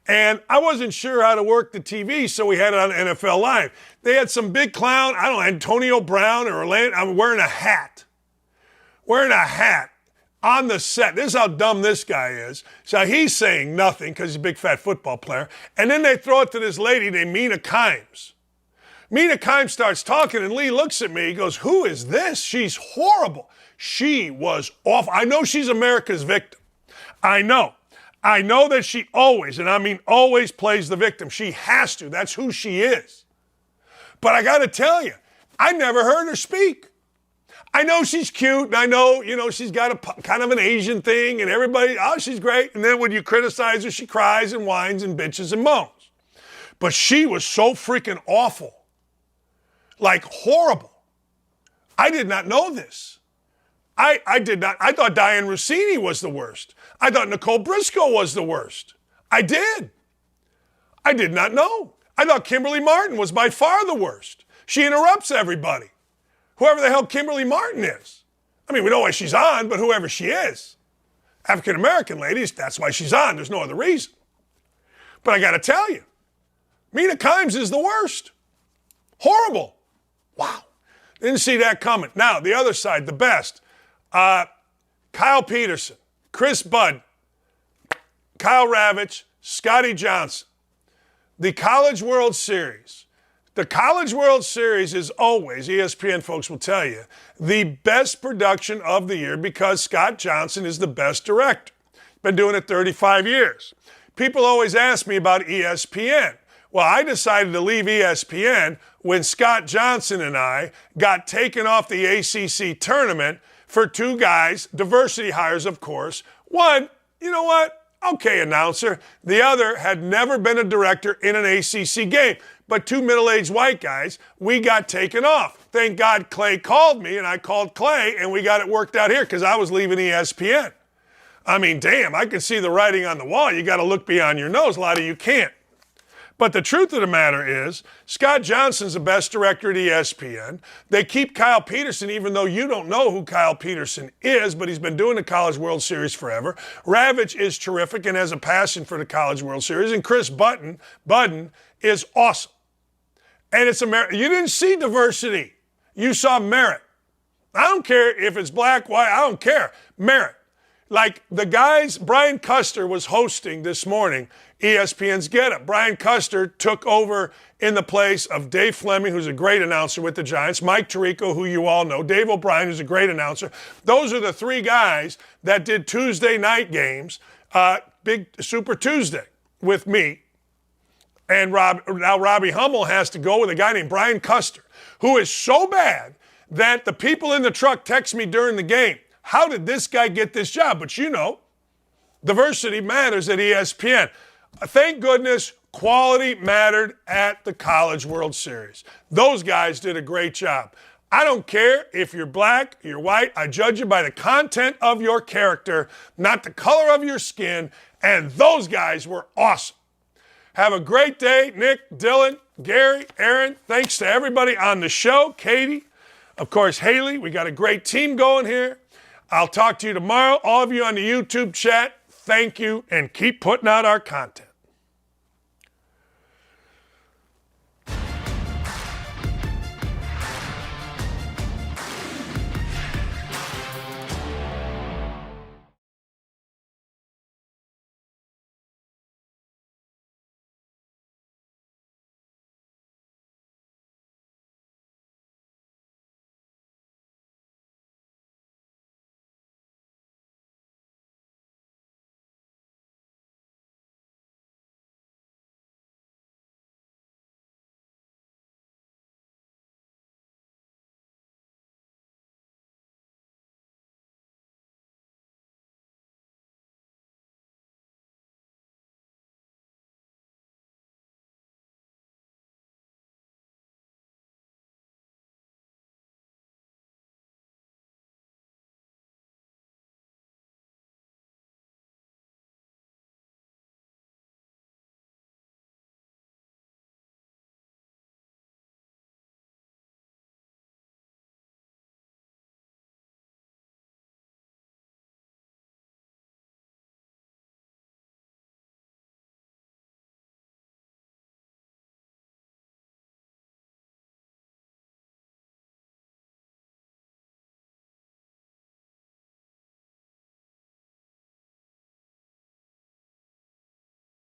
and I wasn't sure how to work the TV, so we had it on NFL Live. They had some big clown, I don't know, Antonio Brown or Orlando. I'm wearing a hat. On the set. This is how dumb this guy is. So he's saying nothing because he's a big fat football player. And then they throw it to this lady named Mina Kimes. Mina Kimes starts talking, and Lee looks at me. He goes, who is this? She's horrible. She was awful. I know she's America's victim. I know that she always, and I mean always, plays the victim. She has to. That's who she is. But I got to tell you, I never heard her speak. I know she's cute, and I know, she's got a kind of an Asian thing, and everybody, she's great. And then when you criticize her, she cries and whines and bitches and moans. But she was so freaking awful. Like horrible. I did not know this. I did not. I thought Diane Rossini was the worst. I thought Nicole Briscoe was the worst. I did. I did not know. I thought Kimberly Martin was by far the worst. She interrupts everybody. Whoever the hell Kimberly Martin is. I mean, we know why she's on, but whoever she is. African-American ladies, that's why she's on. There's no other reason. But I got to tell you, Mina Kimes is the worst. Horrible. Wow. Didn't see that coming. Now, the other side, the best. Kyle Peterson, Chris Budd, Kyle Ravitch, Scotty Johnson. The College World Series. The College World Series is always, ESPN folks will tell you, the best production of the year because Scott Johnson is the best director. Been doing it 35 years. People always ask me about ESPN. Well, I decided to leave ESPN when Scott Johnson and I got taken off the ACC tournament for two guys, diversity hires, of course. One, you know what? Okay, announcer. The other had never been a director in an ACC game. But two middle-aged white guys, we got taken off. Thank God Clay called me, and I called Clay, and we got it worked out here because I was leaving ESPN. I mean, damn, I can see the writing on the wall. You got to look beyond your nose. A lot of you can't. But the truth of the matter is, Scott Johnson's the best director at ESPN. They keep Kyle Peterson, even though you don't know who Kyle Peterson is, but he's been doing the College World Series forever. Ravitch is terrific and has a passion for the College World Series. And Chris Budden is awesome. And it's America. You didn't see diversity. You saw merit. I don't care if it's black, white, I don't care. Merit. Like the guys, Brian Custer was hosting this morning ESPN's Get Up. Brian Custer took over in the place of Dave Fleming, who's a great announcer with the Giants, Mike Tirico, who you all know, Dave O'Brien, who's a great announcer. Those are the three guys that did Tuesday night games, Big Super Tuesday with me. And now Robbie Hummel has to go with a guy named Brian Custer, who is so bad that the people in the truck text me during the game, how did this guy get this job? But you know, diversity matters at ESPN. Thank goodness quality mattered at the College World Series. Those guys did a great job. I don't care if you're black, you're white. I judge you by the content of your character, not the color of your skin. And those guys were awesome. Have a great day, Nick, Dylan, Gary, Aaron. Thanks to everybody on the show. Katie, of course, Haley. We got a great team going here. I'll talk to you tomorrow. All of you on the YouTube chat, thank you, and keep putting out our content.